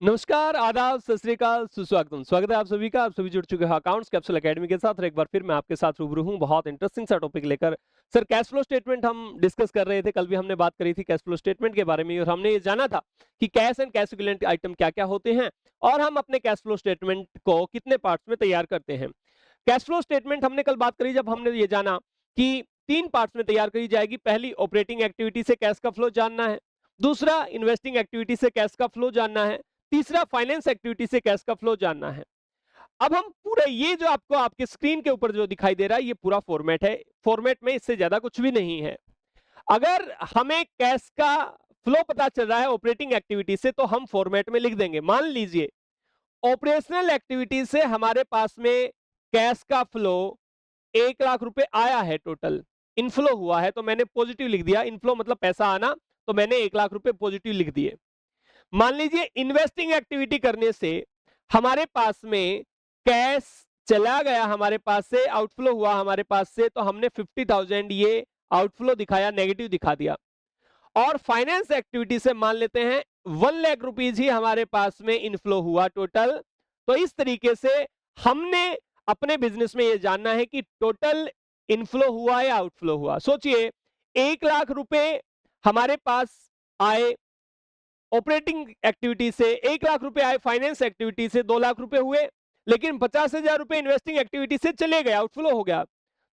नमस्कार, आदाब, सत श्री अकाल, सुस्वागतम। स्वागत है आप सभी का। आप सभी जुड़ चुके हैं अकाउंट्स कैप्सूल एकेडमी के साथ और एक बार फिर मैं आपके साथ रूबरू हूँ बहुत इंटरेस्टिंग सा टॉपिक लेकर। सर, कैश फ्लो स्टेटमेंट हम डिस्कस कर रहे थे। कल भी हमने बात करी थी कैश फ्लो स्टेटमेंट के बारे में और हमने ये जाना था कि cash and cash equivalent item क्या-क्या होते हैं और हम अपने कैश फ्लो स्टेटमेंट को कितने पार्ट्स में तैयार करते हैं। कैश फ्लो स्टेटमेंट हमने कल बात करी जब हमने ये जाना कि 3 पार्ट्स में तैयार करी जाएगी। पहली, ऑपरेटिंग एक्टिविटी से कैश का फ्लो जानना है। दूसरा, इन्वेस्टिंग एक्टिविटी से कैश का फ्लो जानना है। तीसरा, फाइनेंस एक्टिविटी से कैश का फ्लो जानना है। अब हम पूरा ये जो आपको आपके स्क्रीन के ऊपर जो दिखाई दे रहा है ये पूरा फॉर्मेट है। फॉर्मेट में इससे ज्यादा कुछ भी नहीं है। अगर हमें कैश का फ्लो पता चल रहा है ऑपरेटिंग एक्टिविटी से तो हम फॉर्मेट में लिख देंगे। मान लीजिए ऑपरेशनल एक्टिविटी से हमारे पास में कैश का फ्लो 1 लाख रुपए आया है टोटल, इनफ्लो हुआ है तो मैंने पॉजिटिव लिख दिया। इनफ्लो मतलब पैसा आना, तो मैंने 1 लाख रुपए पॉजिटिव लिख दिए। मान लीजिए इन्वेस्टिंग एक्टिविटी करने से हमारे पास में कैश चला गया, हमारे पास से आउटफ्लो हुआ हमारे पास से, तो हमने 50,000 ये आउटफ्लो दिखाया, नेगेटिव दिखा दिया। और फाइनेंस एक्टिविटी से मान लेते हैं 1 लाख रुपीज ही हमारे पास में इनफ्लो हुआ टोटल। तो इस तरीके से हमने अपने बिजनेस में ये जानना है कि टोटल इनफ्लो हुआ या आउटफ्लो हुआ। सोचिए 1 लाख रुपए हमारे पास आए ऑपरेटिंग एक्टिविटी से, 1 लाख रुपए आए फाइनेंस एक्टिविटी से, 2 लाख रुपए हुए, लेकिन 50,000 रुपए इन्वेस्टिंग एक्टिविटी से चले गए, आउटफ्लो हो गया।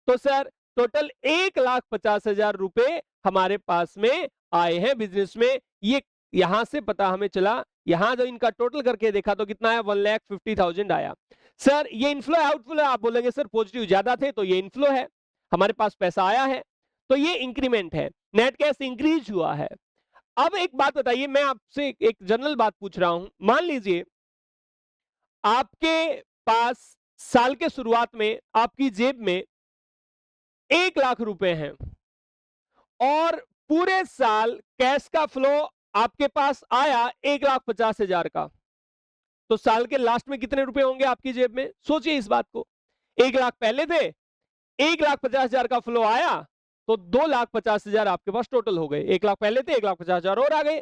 तो सर टोटल 1,50,000 रुपए हमारे पास में आए हैं बिजनेस में। ये यहां से पता हमें चला, यहां जो इनका टोटल करके देखा तो कितना आया, 1,50,000 आया। सर ये इनफ्लो है आउटफ्लो है? आप बोलेंगे सर पॉजिटिव ज्यादा थे तो ये इनफ्लो है, हमारे पास पैसा आया है, तो ये इंक्रीमेंट है, नेट कैश इंक्रीज हुआ है। अब एक बात बताइए, मैं आपसे एक जनरल बात पूछ रहा हूं। मान लीजिए आपके पास साल के शुरुआत में आपकी जेब में 1 लाख रुपए हैं और पूरे साल कैश का फ्लो आपके पास आया 1,50,000 का, तो साल के लास्ट में कितने रुपए होंगे आपकी जेब में? सोचिए इस बात को। 1 लाख पहले थे, 1,50,000 का फ्लो आया तो 2,50,000 आपके पास टोटल हो गए। 1 लाख पहले थे, 1,50,000 और आ गए।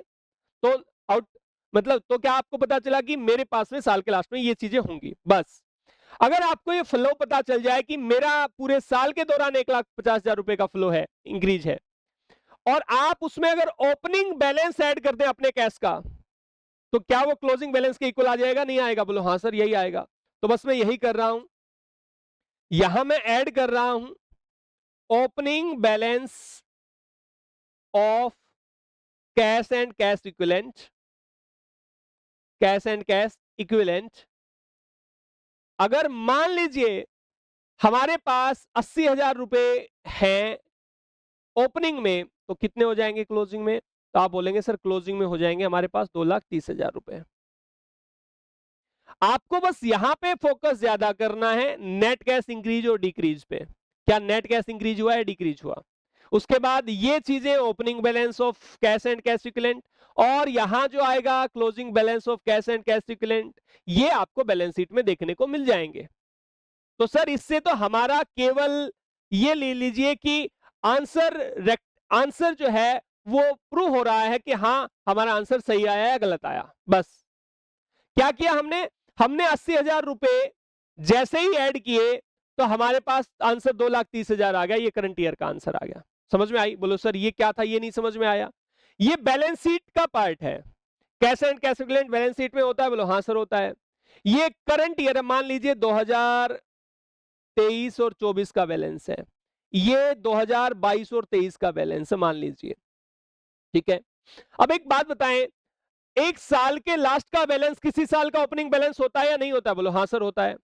तो आउट मतलब तो क्या आपको पता चला कि मेरे पास में साल के लास्ट में ये चीजें होंगी। बस अगर आपको ये फ्लो पता चल जाए कि मेरा पूरे साल के दौरान 1,50,000 रुपए का फ्लो है, इंक्रीज है, और आप उसमें अगर ओपनिंग बैलेंस ऐड कर दें अपने कैश का, तो क्या वो क्लोजिंग बैलेंस के इक्वल आ जाएगा? नहीं आएगा। बोलो हाँ सर यही आएगा। तो बस मैं यही कर रहा हूं, यहां मैं ऐड कर रहा हूं opening balance of cash and cash equivalent, cash and cash equivalent. अगर मान लीजिए हमारे पास 80,000 रुपए हैं ओपनिंग में, तो कितने हो जाएंगे क्लोजिंग में? तो आप बोलेंगे सर क्लोजिंग में हो जाएंगे हमारे पास 2,30,000 रुपए। आपको बस यहां पे फोकस ज्यादा करना है, नेट कैश इंक्रीज और डिक्रीज पे। क्या नेट कैश इंक्रीज हुआ है, डिक्रीज हुआ? उसके बाद ये चीजें opening balance of cash and cash equivalent और यहां जो आएगा closing balance of cash and cash equivalent, ये आपको बैलेंस शीट में देखने को मिल जाएंगे। तो सर इससे तो हमारा केवल ये ले लीजिए कि आंसर आंसर जो है वो प्रूव हो रहा है कि हाँ हमारा आंसर सही आया या गलत आया। बस क्या किया हमने, हमने 80,000 रुपए जैसे ही ऐड किए तो हमारे पास आंसर 2,30,000 आ गया। ये करंट ईयर का आंसर आ गया। समझ में आई? बोलो सर ये क्या था, ये नहीं समझ में आया। ये बैलेंस शीट का पार्ट है। Cash and cash equivalent balance sheet में होता है? बोलो हाँ सर होता है। ये करंट ईयर मान लीजिए 2023 और 24 का बैलेंस है, ये 2022 और 23 का बैलेंस है मान लीजिए। ठीक है, अब एक बात बताएं, एक साल के लास्ट का बैलेंस किसी साल का ओपनिंग बैलेंस होता है या नहीं होता है? बोलो हाँ सर होता है।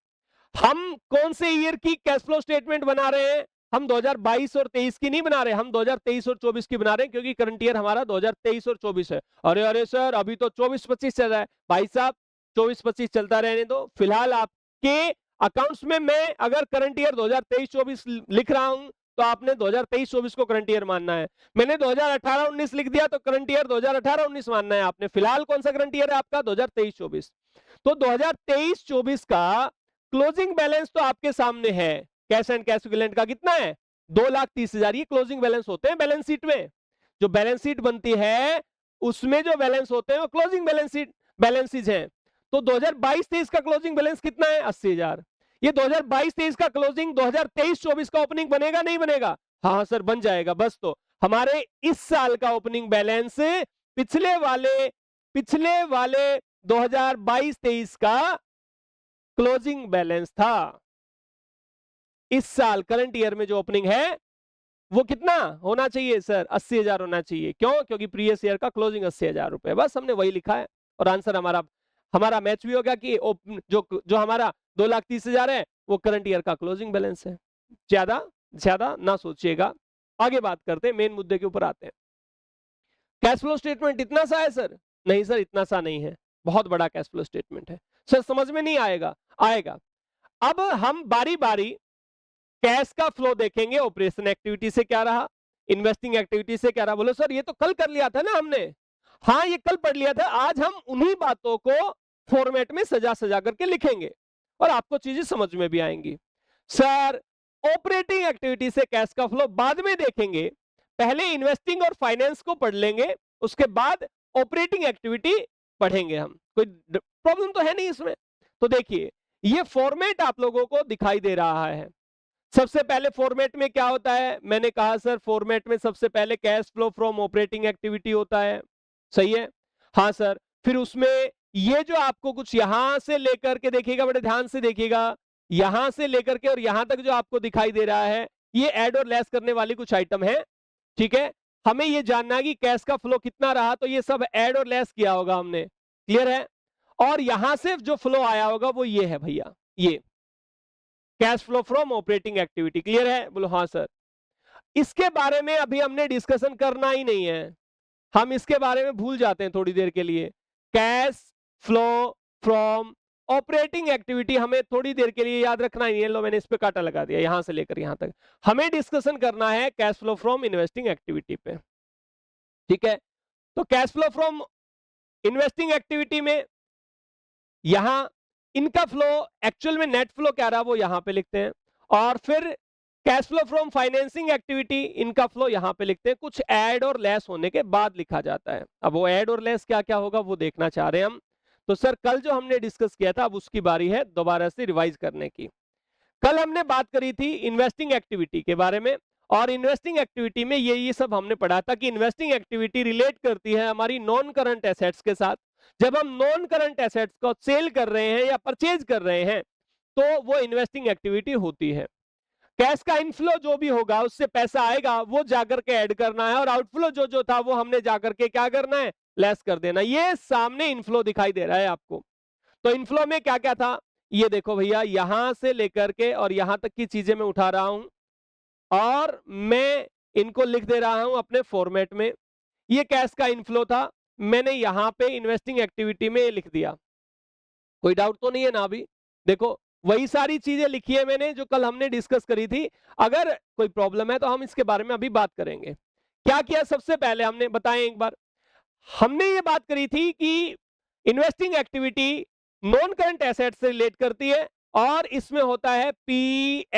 हम कौन से ईयर की कैश फ्लो स्टेटमेंट बना रहे हैं? हम 2022 और 23 की नहीं बना रहे, हम 2023 और 24 की बना रहे हैं, क्योंकि करंट ईयर हमारा 2023 और 24 है। अरे अरे सर अभी तो 24-25 चल रहा है। भाई साहब 24-25 चलता रहने दो, फिलहाल आपके अकाउंट्स में मैं अगर करंट ईयर 2023-24 लिख रहा हूं तो आपने 2023-24 को करंट ईयर मानना है। मैंने 2018-19 लिख दिया तो करंट ईयर 2018-19 मानना है आपने। फिलहाल कौन सा करंट ईयर है आपका? 2023-24। तो 2023-24 का क्लोजिंग बैलेंस तो आपके सामने है। कैश एंड कैश इक्विवेलेंट का कितना है? 2,30,000। ये क्लोजिंग बैलेंस होते हैं बैलेंस शीट में। जो बैलेंस शीट बनती है उसमें जो बैलेंस होते हैं वो क्लोजिंग बैलेंस शीट बैलेंसेज हैं। तो 2022-23 का क्लोजिंग बैलेंस कितना है? 80,000। ये 2022-23 का क्लोजिंग 2023-24 का ओपनिंग बनेगा नहीं बनेगा? हाँ सर बन जाएगा। बस तो हमारे इस साल का ओपनिंग बैलेंस पिछले वाले 2022-23 का क्लोजिंग बैलेंस था। इस साल करंट ईयर में जो ओपनिंग है वो कितना होना चाहिए सर? 80,000 होना चाहिए। क्यों? क्योंकि प्रीवियस ईयर का क्लोजिंग 80,000 रुपए। बस हमने वही लिखा है और आंसर हमारा मैच भी हो गया कि जो हमारा 2,30,000 है वो करंट ईयर का क्लोजिंग बैलेंस है। ज्यादा ना सोचिएगा, आगे बात करते हैं, मेन मुद्दे के ऊपर आते हैं। कैश फ्लो स्टेटमेंट इतना सा है सर? नहीं सर इतना सा नहीं है, बहुत बड़ा कैश फ्लो स्टेटमेंट है सर। समझ में नहीं आएगा। अब हम बारी बारी कैश का फ्लो देखेंगे। ऑपरेशन एक्टिविटी से क्या रहा, इन्वेस्टिंग एक्टिविटी से क्या रहा। बोलो सर ये तो कल कर लिया था ना हमने। हाँ ये कल पढ़ लिया था, आज हम उन्हीं बातों को फॉर्मेट में सजा करके लिखेंगे और आपको चीजें समझ में भी आएंगी। सर ऑपरेटिंग एक्टिविटी से कैश का फ्लो बाद में देखेंगे, पहले इन्वेस्टिंग और फाइनेंस को पढ़ लेंगे, उसके बाद ऑपरेटिंग एक्टिविटी पढ़ेंगे हम। कोई प्रॉब्लम तो है नहीं इसमें। तो देखिए ये फॉर्मेट आप लोगों को दिखाई दे रहा है। सबसे पहले फॉर्मेट में क्या होता है? मैंने कहा सर फॉर्मेट में सबसे पहले cash flow from operating activity होता है, सही है? हाँ सर। फिर उसमें ये जो आपको कुछ यहां से लेकर के देखिएगा, बड़े ध्यान से देखिएगा, यहां से लेकर के और यहां तक जो आपको दिखाई दे रहा है ये ऐड और लेस करने वाली कुछ आइटम है, ठीक है? हमें ये जानना है कि कैश का फ्लो कितना रहा, तो ये सब ऐड और लेस किया होगा हमने, क्लियर है? और यहां से जो फ्लो आया होगा वो ये है भैया, ये cash flow from operating activity. Clear है? बोलो हाँ सर। इसके बारे में अभी हमने डिस्कशन करना ही नहीं है, हम इसके बारे में भूल जाते हैं थोड़ी देर के लिए। Cash flow from operating activity हमें थोड़ी देर के लिए याद रखना ही है। लो मैंने इस पे कांटा लगा दिया, यहां से लेकर यहां तक हमें डिस्कशन करना है cash flow from investing activity पे, ठीक है? तो cash flow from investing activity में यहां इनका फ्लो एक्चुअल में नेट फ्लो क्या रहा वो यहां पे लिखते हैं, और फिर cash flow from financing activity इनका फ्लो यहां पे लिखते हैं। कुछ ऐड और लेस होने के बाद लिखा जाता है। अब वो ऐड और लेस क्या क्या होगा वो देखना चाह रहे हैं हम। तो सर कल जो हमने डिस्कस किया था अब उसकी बारी है दोबारा से रिवाइज करने की। कल हमने बात करी थी इन्वेस्टिंग एक्टिविटी के बारे में, और इन्वेस्टिंग एक्टिविटी में ये सब हमने पढ़ा था कि इन्वेस्टिंग एक्टिविटी रिलेट करती है हमारी नॉन करंट एसेट्स के साथ। जब हम नॉन करंट एसेट्स को सेल कर रहे हैं या परचेज कर रहे हैं तो वो इन्वेस्टिंग एक्टिविटी होती है। कैश का इनफ्लो जो भी होगा उससे पैसा आएगा वो जाकर के ऐड करना है, और आउटफ्लो जो था वो हमने जाकर के क्या करना है? लेस कर देना। ये सामने इनफ्लो दिखाई दे रहा है आपको। तो इनफ्लो में क्या क्या था ये देखो भैया, यहां से लेकर के और यहां तक की चीजें मैं उठा रहा हूं और मैं इनको लिख दे रहा हूं अपने फॉर्मेट में। ये कैश का इनफ्लो था, मैंने यहां पे इन्वेस्टिंग एक्टिविटी में लिख दिया। कोई डाउट तो नहीं है ना? अभी देखो वही सारी चीजें लिखी है मैंने जो कल हमने डिस्कस करी थी। अगर कोई प्रॉब्लम है तो हम इसके बारे में अभी बात करेंगे। क्या किया सबसे पहले हमने, बताएं एक बार। हमने ये बात करी थी कि investing activity non current asset से रिलेट करती है और इसमें होता है PNDLO,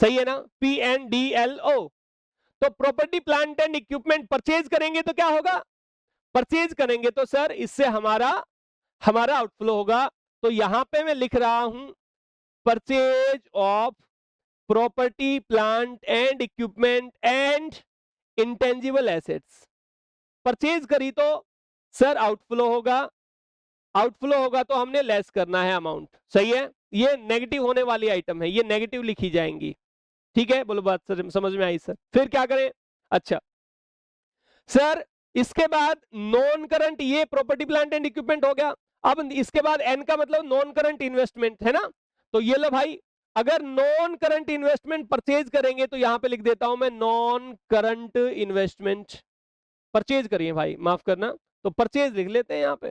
सही है ना? PNDLO। तो property plant and equipment purchase करेंगे तो क्या होगा? परचेज करेंगे तो सर इससे हमारा आउटफ्लो होगा। तो यहां पे मैं लिख रहा हूं purchase of property plant and equipment and intangible assets. Purchase करी तो सर आउटफ्लो होगा, आउटफ्लो होगा तो हमने लेस करना है अमाउंट, सही है? ये नेगेटिव होने वाली आइटम है, ये नेगेटिव लिखी जाएंगी, ठीक है? बोलो बात सर समझ में आई? सर फिर क्या करें? अच्छा सर इसके बाद नॉन करंट, ये प्रॉपर्टी प्लांट एंड इक्विपमेंट हो गया। अब इसके बाद एन का मतलब नॉन करंट इन्वेस्टमेंट है ना? तो ये लो भाई, अगर नॉन करंट इन्वेस्टमेंट परचेज करेंगे तो यहां पे लिख देता हूं मैं नॉन करंट इन्वेस्टमेंट। परचेज करिए भाई, माफ करना, तो परचेज लिख लेते हैं यहां पे।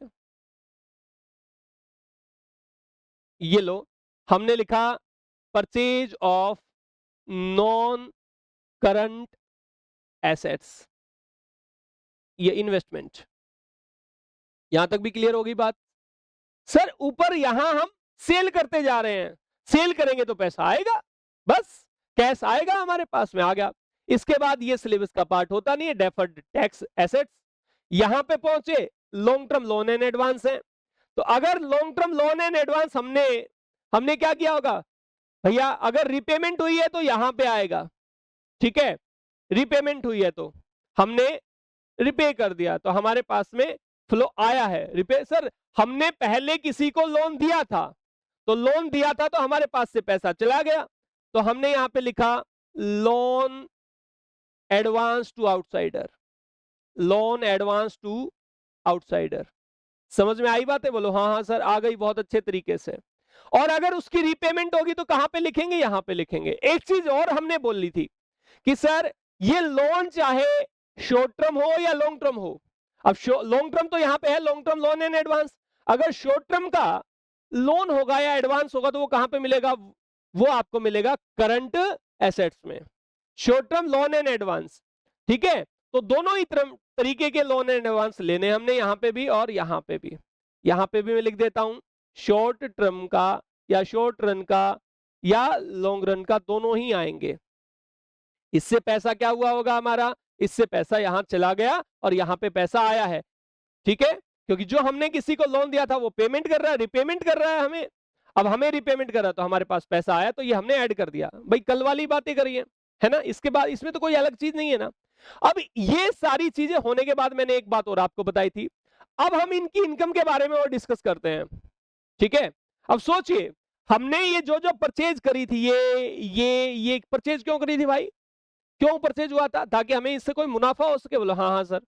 ये लो हमने लिखा purchase of non current assets, ये इन्वेस्टमेंट। यहां तक भी क्लियर होगी बात? सर ऊपर यहां हम सेल करते जा रहे हैं, सेल करेंगे तो पैसा आएगा, बस कैश आएगा हमारे पास में, आ गया। इसके बाद ये सिलेबस का पार्ट होता नहीं है, डेफर्ड टैक्स एसेट्स। यहां पे पहुंचे, long term loan and advance है। तो अगर long term loan and advance हमने क्या किया होगा भैया, अगर रिपेमेंट हुई है तो यहां पे आएगा, ठीक है, रिपेमेंट हुई है तो हमने रिपे कर दिया, तो हमारे पास में फ्लो आया है रिपे। सर हमने पहले किसी को लोन दिया था, तो लोन दिया था तो हमारे पास से पैसा चला गया, तो हमने यहां पे लिखा loan advance to outsider, loan advance to outsider. समझ में आई बात है? बोलो हाँ हाँ सर आ गई, बहुत अच्छे तरीके से। और अगर उसकी रीपेमेंट होगी तो कहां पे लिखेंगे? यहां पे लिखेंगे। एक चीज और हमने बोल ली थी कि सर ये लोन चाहे शॉर्ट टर्म हो या लॉन्ग टर्म हो, अब लॉन्ग टर्म तो यहां पे है long term loan and advance, अगर शॉर्ट टर्म का लोन होगा या एडवांस होगा तो वो कहां पे मिलेगा? वो आपको मिलेगा करंट एसेट्स में, short term loan and advance, ठीक है। तो दोनों ही तरीके के लोन एंड एडवांस लेने हमने यहां पे भी और यहां पे भी। यहां पे भी मैं लिख देता हूं शॉर्ट टर्म का या शॉर्ट रन का या लॉन्ग रन का, दोनों ही आएंगे। इससे पैसा क्या हुआ होगा हमारा? इससे पैसा यहां चला गया और यहां पे पैसा आया है, ठीक है, क्योंकि जो हमने किसी को लोन दिया था वो पेमेंट कर रहा है, रिपेमेंट कर रहा है हमें। अब हमें रिपेमेंट कर रहा है तो हमारे पास पैसा आया, तो ये हमने ऐड कर दिया। भाई कल वाली बातें करिए, है ना, इसके बाद इसमें तो कोई अलग चीज नहीं है ना। अब ये सारी चीजें होने के बाद मैंने एक बात और आपको बताई थी, अब हम इनकी इनकम के बारे में और डिस्कस करते हैं, ठीक है। अब सोचिए हमने ये जो जो परचेज करी थी, ये परचेज क्यों करी थी भाई? क्यों परचेज हुआ था? ताकि हमें इससे कोई मुनाफा हो सके। बोलो हाँ हाँ सर,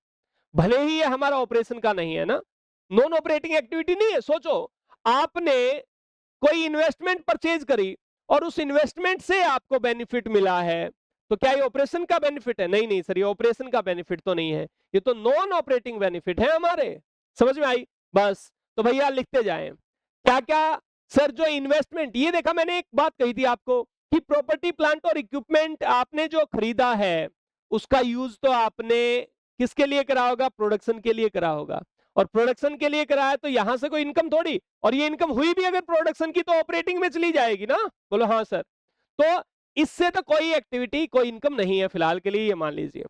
भले ही ये हमारा ऑपरेशन का नहीं है ना, नॉन ऑपरेटिंग एक्टिविटी नहीं है। सोचो आपने कोई इन्वेस्टमेंट परचेज करी और उस इन्वेस्टमेंट से आपको बेनिफिट मिला है, तो क्या ये ऑपरेशन का बेनिफिट है? नहीं नहीं सर, ये ऑपरेशन का बेनिफिट तो नहीं है, ये तो नॉन ऑपरेटिंग बेनिफिट है हमारे। समझ में आई? बस तो भैया लिखते जाएं क्या क्या सर। जो इन्वेस्टमेंट, ये देखा मैंने एक बात कही थी आपको कि प्रॉपर्टी प्लांट और इक्विपमेंट आपने जो खरीदा है उसका यूज तो आपने किसके लिए करा होगा? प्रोडक्शन के लिए करा होगा, और प्रोडक्शन के लिए कराया तो यहां से कोई इनकम थोड़ी, और ये इनकम हुई भी अगर प्रोडक्शन की तो ऑपरेटिंग में चली जाएगी ना। बोलो हाँ सर, तो इससे तो कोई एक्टिविटी कोई इनकम नहीं है फिलहाल के लिए, ये मान लीजिए।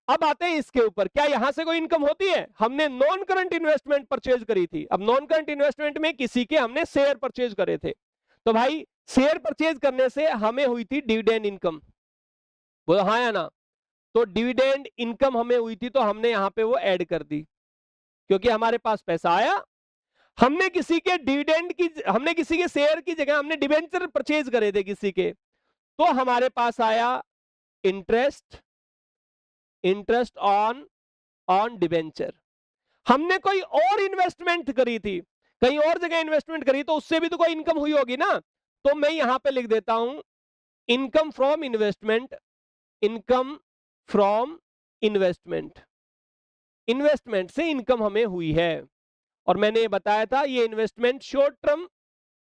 अब आते हैं इसके ऊपर, क्या यहां से कोई इनकम होती है? हमने नॉन करंट इन्वेस्टमेंट परचेज करी थी। अब नॉन करंट इन्वेस्टमेंट में किसी के हमने शेयर परचेज करे थे, तो भाई शेयर परचेज करने से हमें हुई थी डिविडेंड इनकम। बोलो हाँ या ना? तो डिविडेंड इनकम हमें हुई थी तो हमने यहां पे वो ऐड कर दी, क्योंकि हमारे पास पैसा आया। हमने किसी के डिविडेंड की, हमने किसी के शेयर की जगह हमने डिबेंचर परचेज करे थे किसी के, तो हमारे पास आया interest, interest on on debenture. हमने कोई और इन्वेस्टमेंट करी थी, कहीं और जगह इन्वेस्टमेंट करी, तो उससे भी तो कोई इनकम हुई होगी ना। तो मैं यहां पे लिख देता हूं income from investment, income from investment, investment से इनकम हमें हुई है। और मैंने ये बताया था ये इन्वेस्टमेंट शॉर्ट टर्म,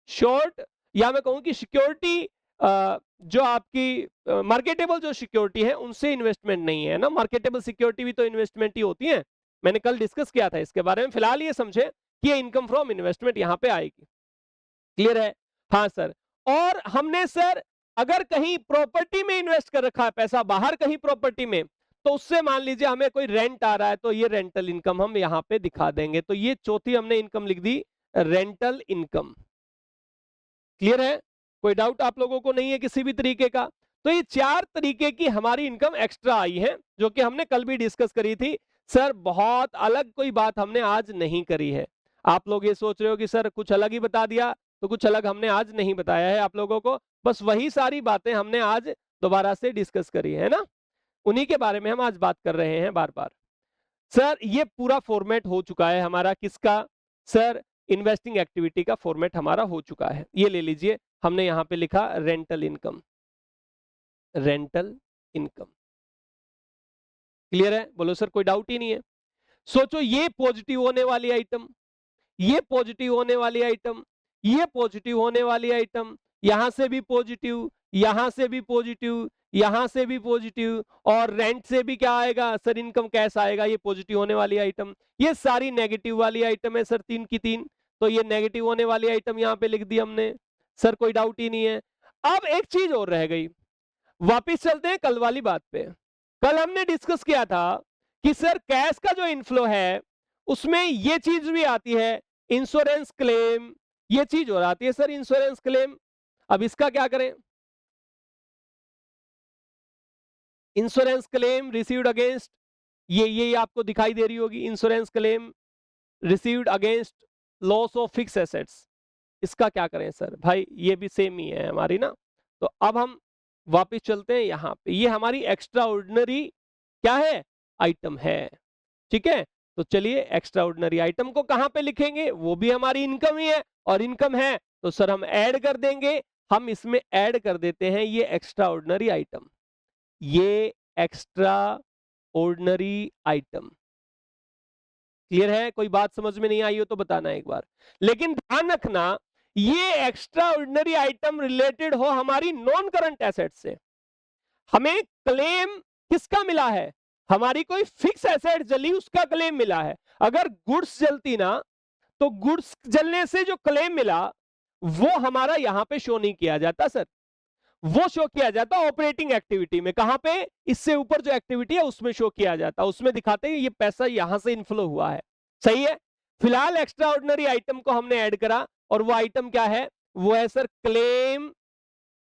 शॉर्ट, या मैं कहूं कि सिक्योरिटी, जो आपकी मार्केटेबल जो सिक्योरिटी है उनसे इन्वेस्टमेंट नहीं है ना। मार्केटेबल सिक्योरिटी भी तो इन्वेस्टमेंट ही होती है, मैंने कल डिस्कस किया था इसके बारे में। फिलहाल ये समझे कि ये इनकम फ्रॉम इन्वेस्टमेंट यहां पे आएगी। क्लियर है? हाँ सर। और हमने सर अगर कहीं प्रॉपर्टी में इन्वेस्ट कर रखा है पैसा, बाहर कहीं प्रॉपर्टी में, तो उससे मान लीजिए हमें कोई रेंट आ रहा है, तो ये रेंटल इनकम हम यहां पे दिखा देंगे। तो ये चौथी हमने इनकम लिख दी, रेंटल इनकम। क्लियर है? कोई डाउट आप लोगों को नहीं है किसी भी तरीके का? तो ये 4 तरीके की हमारी इनकम एक्स्ट्रा आई है, जो कि हमने कल भी डिस्कस करी थी। सर बहुत अलग कोई बात हमने आज नहीं करी है। आप लोग ये सोच रहे हो कि सर कुछ अलग ही बता दिया, तो कुछ अलग हमने आज नहीं बताया है आप लोगों को, बस वही सारी बातें हमने आज दोबारा से डिस्कस करी है ना, उन्हीं के बारे में हम आज बात कर रहे हैं बार बार। सर ये पूरा फॉर्मेट हो चुका है हमारा, किसका? सर इन्वेस्टिंग एक्टिविटी का फॉर्मेट हमारा हो चुका है। ये ले लीजिए, हमने यहां पे लिखा rental income, rental income. Clear है? बोलो सर कोई डाउट ही नहीं है। सोचो ये पॉजिटिव होने वाली आइटम, ये पॉजिटिव होने वाली आइटम, ये पॉजिटिव होने वाली आइटम, यहां से भी पॉजिटिव, यहां से भी पॉजिटिव, यहां से भी पॉजिटिव, और रेंट से भी क्या आएगा सर? इनकम कैश आएगा, ये पॉजिटिव होने वाली आइटम। ये सारी नेगेटिव वाली आइटम है सर, 3 की 3, तो ये नेगेटिव होने वाली आइटम यहां पे लिख दी हमने। सर कोई डाउट ही नहीं है। अब एक चीज और रह गई, वापिस चलते हैं कल वाली बात पे। कल हमने डिस्कस किया था कि सर कैश का जो इनफ्लो है उसमें ये चीज भी आती है, इंश्योरेंस क्लेम, ये चीज और आती है सर इंश्योरेंस क्लेम। अब इसका क्या करें? इंश्योरेंस क्लेम रिसीव्ड अगेंस्ट, ये आपको दिखाई दे रही होगी, insurance claim received against loss of fix assets. इसका क्या करें सर? भाई ये भी सेम ही है हमारी ना। तो अब हम वापस चलते हैं यहाँ पे, ये हमारी एक्स्ट्रा ऑर्डिनरी क्या है? आइटम है। ठीक है, तो चलिए एक्स्ट्रा ऑर्डिनरी आइटम को कहां पे लिखेंगे? वो भी हमारी इनकम ही है, और इनकम है तो सर हम ऐड कर देंगे। हम इसमें ऐड कर देते हैं ये एक्स्ट्रा ऑर्डिनरी आइटम, ये एक्स्ट्रा ऑर्डिनरी आइटम। क्लियर है? कोई बात समझ में नहीं आई हो तो बताना एक बार। लेकिन ध्यान रखना, ये एक्स्ट्रा ऑर्डिनरी आइटम रिलेटेड हो हमारी नॉन करंट एसेट से। हमें क्लेम किसका मिला है? हमारी कोई फिक्स एसेट जली उसका क्लेम मिला है। अगर गुड्स जलती ना, तो गुड्स जलने से जो क्लेम मिला वो हमारा यहां पे शो नहीं किया जाता सर, वो शो किया जाता ऑपरेटिंग एक्टिविटी में। कहां पे? इससे ऊपर जो एक्टिविटी है उसमें शो किया जाता, उसमें दिखाते हैं ये पैसा यहां से इनफ्लो हुआ है। सही है? फिलहाल एक्स्ट्रा ऑर्डिनरी आइटम को हमने ऐड करा, और वो आइटम क्या है? वो है sir claim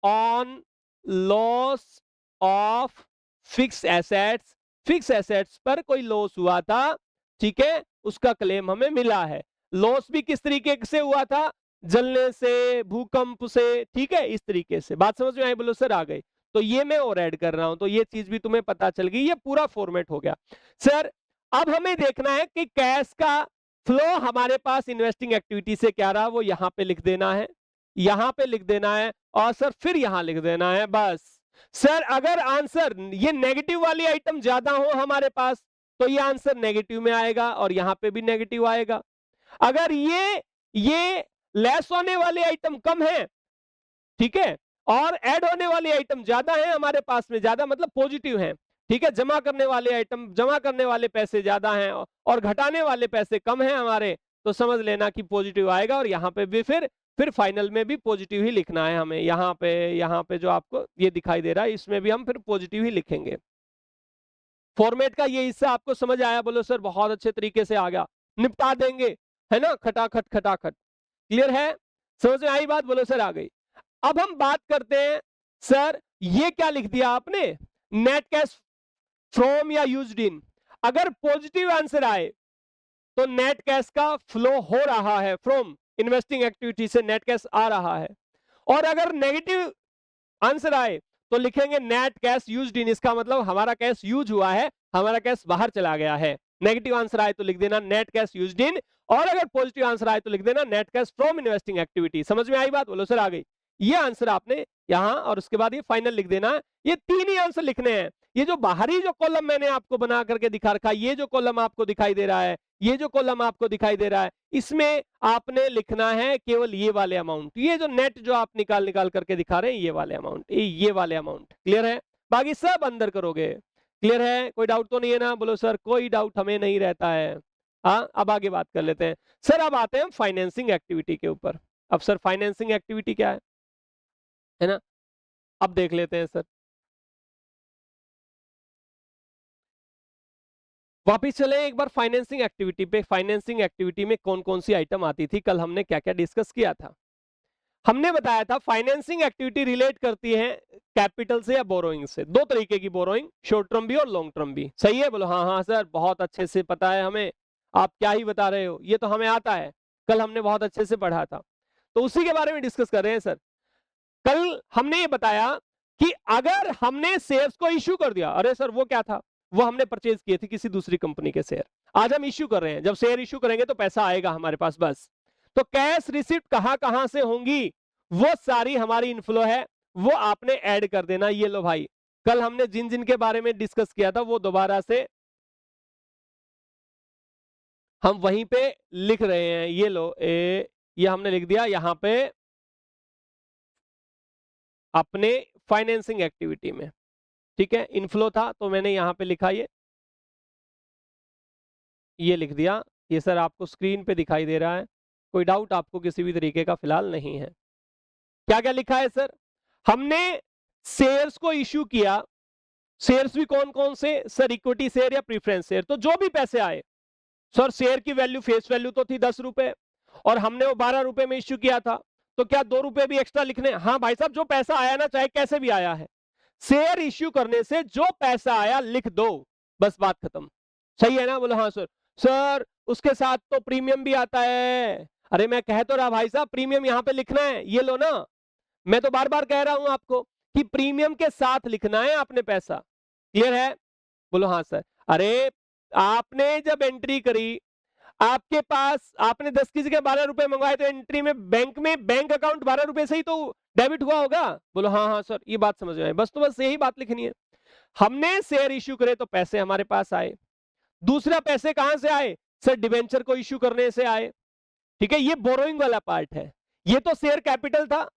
on loss of fix assets. Fix assets पर कोई लॉस हुआ था, ठीक है, उसका क्लेम हमें मिला है। लॉस भी किस तरीके से हुआ था? जलने से, भूकंप से, ठीक है, इस तरीके से। बात समझ में आई? बोलो सर आ गई। तो ये मैं और ऐड कर रहा हूं, तो ये चीज भी तुम्हें पता चल गई। ये पूरा फॉर्मेट हो गया सर। अब हमें देखना है कि कैश का फ्लो हमारे पास इन्वेस्टिंग एक्टिविटी से क्या रहा, वो यहां पे लिख देना है, यहां पे लिख देना है, और सर फिर यहां लिख देना है, बस। सर अगर आंसर ये नेगेटिव वाली आइटम ज्यादा हो हमारे पास, तो ये आंसर नेगेटिव में आएगा, और यहां पे भी नेगेटिव आएगा। अगर ये लेस होने वाली आइटम कम है, ठीक है, और ऐड होने वाली आइटम ज्यादा है हमारे पास में, ज्यादा मतलब पॉजिटिव है, ठीक है, जमा करने वाले आइटम, जमा करने वाले पैसे ज्यादा हैं और घटाने वाले पैसे कम हैं हमारे, तो समझ लेना कि पॉजिटिव आएगा। और यहाँ पे भी फिर फाइनल में भी पॉजिटिव ही लिखना है हमें। यहाँ पे जो आपको ये दिखाई दे रहा है, इसमें भी हम फिर पॉजिटिव ही लिखेंगे। फॉर्मेट का ये हिस्सा आपको समझ आया? बोलो सर बहुत अच्छे तरीके से आ गया, निपटा देंगे, है ना, खटाखट खटाखट। क्लियर है? समझ में आई बात? बोलो सर आ गई। अब हम बात करते हैं, सर ये क्या लिख दिया आपने? नेट कैश फ्रॉम या यूज्ड इन। अगर पॉजिटिव आंसर आए तो नेट कैश का फ्लो हो रहा है, फ्रॉम इन्वेस्टिंग एक्टिविटी से नेट कैश आ रहा है। और अगर नेगेटिव आंसर आए तो लिखेंगे नेट कैश यूज्ड इन, इसका मतलब हमारा कैश यूज हुआ है, हमारा कैश बाहर चला गया है। नेगेटिव आंसर आए तो लिख देना नेट कैश यूज्ड इन, और अगर पॉजिटिव आंसर आए तो लिख देना net cash from investing activity. समझ में आई बात? बोलो सर आ गई। ये आंसर आपने यहां, और उसके बाद ये फाइनल लिख देना। ये तीन ही आंसर लिखने हैं। ये जो बाहरी जो कॉलम मैंने आपको बना करके दिखा रखा है, ये जो कॉलम आपको दिखाई दे रहा है, ये जो कॉलम आपको दिखाई दे रहा है, इसमें आपने लिखना है केवल ये वाले अमाउंट। ये जो नेट जो आप निकाल करके दिखा रहे हैं, ये वाले अमाउंट, ये वाले अमाउंट। क्लियर है? बाकी सब अंदर करोगे। क्लियर है? कोई डाउट तो नहीं है ना? बोलो सर कोई डाउट हमें नहीं रहता है। हाँ, अब आगे बात कर लेते हैं सर। अब आते हैं फाइनेंसिंग एक्टिविटी के ऊपर। अब सर फाइनेंसिंग एक्टिविटी क्या है ना, अब देख लेते हैं सर। वापिस चले एक बार फाइनेंसिंग एक्टिविटी पे। फाइनेंसिंग एक्टिविटी में कौन कौन सी आइटम आती थी, कल हमने क्या क्या डिस्कस किया था? हमने बताया था फाइनेंसिंग एक्टिविटी रिलेट करती है कैपिटल से या बोरोइंग से। दो तरीके की बोरोइंग, शॉर्ट टर्म भी और लॉन्ग टर्म भी। सही है? बोलो हाँ हाँ सर, बहुत अच्छे से पता है हमें, आप क्या ही बता रहे हो, ये तो हमें आता है, कल हमने बहुत अच्छे से पढ़ा था। तो उसी के बारे में डिस्कस कर रहे हैं सर। कल हमने ये बताया कि अगर हमने शेयर्स को इश्यू कर दिया, अरे सर वो क्या था, वो हमने परचेज किए थे किसी दूसरी कंपनी के शेयर, आज हम इश्यू कर रहे हैं। जब शेयर इश्यू करेंगे तो पैसा आएगा हमारे पास, बस। तो कैश रिसिप्ट कहां कहां से होंगी, वो सारी हमारी इनफ्लो है, वो आपने ऐड कर देना। ये लो भाई, कल हमने जिन जिन के बारे में डिस्कस किया था वो दोबारा से हम वहीं पे लिख रहे हैं। ये लो ये हमने लिख दिया यहां पे अपने फाइनेंसिंग एक्टिविटी में, ठीक है। इनफ्लो था तो मैंने यहां पे लिखा, ये लिख दिया। ये सर आपको स्क्रीन पे दिखाई दे रहा है, कोई डाउट आपको किसी भी तरीके का फिलहाल नहीं है? क्या क्या लिखा है सर? हमने शेयर्स को इश्यू किया शेयर्स भी कौन कौन से सर? इक्विटी शेयर या प्रीफरेंस शेयर। तो जो भी पैसे आए सर, शेयर की वैल्यू फेस वैल्यू तो थी 10 रुपए और हमने वो 12 रुपए में इश्यू किया था, तो क्या 2 रुपए भी एक्स्ट्रा लिखने? हाँ भाई साहब, जो पैसा आया ना, चाहे कैसे भी आया है, शेयर इश्यू करने से जो पैसा आया लिख दो, बस बात खत्म। सही है ना? बोलो हाँ सर। सर उसके साथ तो प्रीमियम भी आता है। अरे मैं कह तो रहा भाई साहब, प्रीमियम यहाँ पे लिखना है, ये लो ना। मैं तो बार बार कह रहा हूं आपको कि प्रीमियम के साथ लिखना है आपने पैसा। क्लियर है? बोलो हाँ सर। अरे आपने जब एंट्री करी, आपके पास आपने 10 की जगह 12 रुपए मंगवाए, तो एंट्री में बैंक अकाउंट 12 रुपए से ही तो डेबिट हुआ होगा। बोलो हाँ हाँ सर, ये बात समझ में आई। बस तो बस यही बात लिखनी है। हमने शेयर इश्यू करे तो पैसे हमारे पास आए। दूसरा, पैसे कहां से आए सर? डिवेंचर को इश्यू करने से आए। ठीक है, ये बोरोइंग वाला पार्ट है। ये तो शेयर कैपिटल था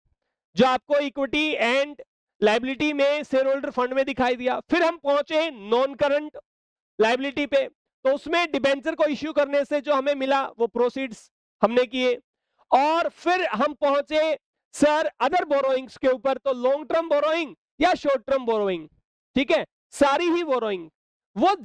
जो आपको इक्विटी एंड लाइबिलिटी में शेयर होल्डर फंड में दिखाई दिया। फिर हम पहुंचे नॉन करंट लाइबिलिटी पे, तो उसमें डिबेंचर को इश्यू करने से जो हमें मिला वो प्रोसीड्स हमने किए। और फिर हम पहुंचे सर अदर बोरोइंग्स के ऊपर, तो लॉन्ग टर्म बोरोइंग या शॉर्ट टर्म बोरोइंग। ठीक है, सारी ही बोरोइंग, वो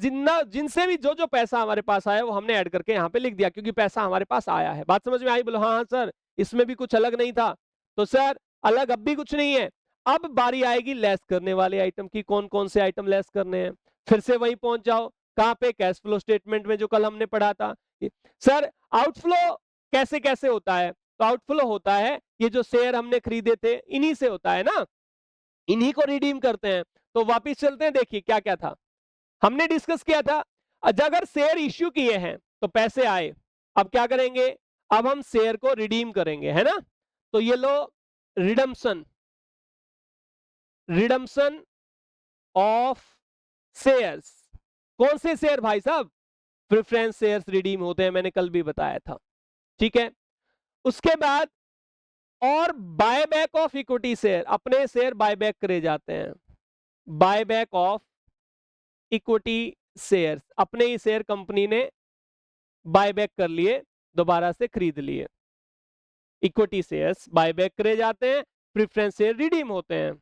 जिनसे भी जो जो पैसा हमारे पास आया वो हमने ऐड करके यहाँ पे लिख दिया, क्योंकि पैसा हमारे पास आया है। बात समझ में आई? बोलो हाँ हाँ सर, इसमें भी कुछ अलग नहीं था। तो सर अलग अब भी कुछ नहीं है। अब बारी आएगी लेस करने वाले आइटम की। कौन कौन से आइटम लेस करने हैं? फिर से वहीं पहुंच जाओ, कहां पे? कैश फ्लो स्टेटमेंट में, जो कल हमने पढ़ा था। सर आउटफ्लो कैसे कैसे होता है? तो आउटफ्लो होता है, ये जो शेयर हमने खरीदे थे इन्हीं से होता है ना, इन्हीं को रिडीम करते हैं। तो वापिस चलते हैं, देखिए क्या क्या था हमने डिस्कस किया था। अगर शेयर इश्यू किए हैं तो पैसे आए, अब क्या करेंगे? अब हम शेयर को रिडीम करेंगे, है ना? तो ये लो, रिडम्पशन, रिडम्पशन ऑफ शेयर्स। कौन से शेयर भाई साहब? प्रेफरेंस शेयर्स रिडीम होते हैं, मैंने कल भी बताया था। ठीक है, उसके बाद और बायबैक ऑफ इक्विटी शेयर, अपने शेयर बायबैक करे जाते हैं। बायबैक ऑफ इक्विटी शेयर्स, अपने ही शेयर कंपनी ने बायबैक कर लिए, दोबारा से खरीद लिए। इक्विटी शेयर्स बायबैक करे जाते हैं, प्रेफरेंस शेयर रिडीम होते हैं।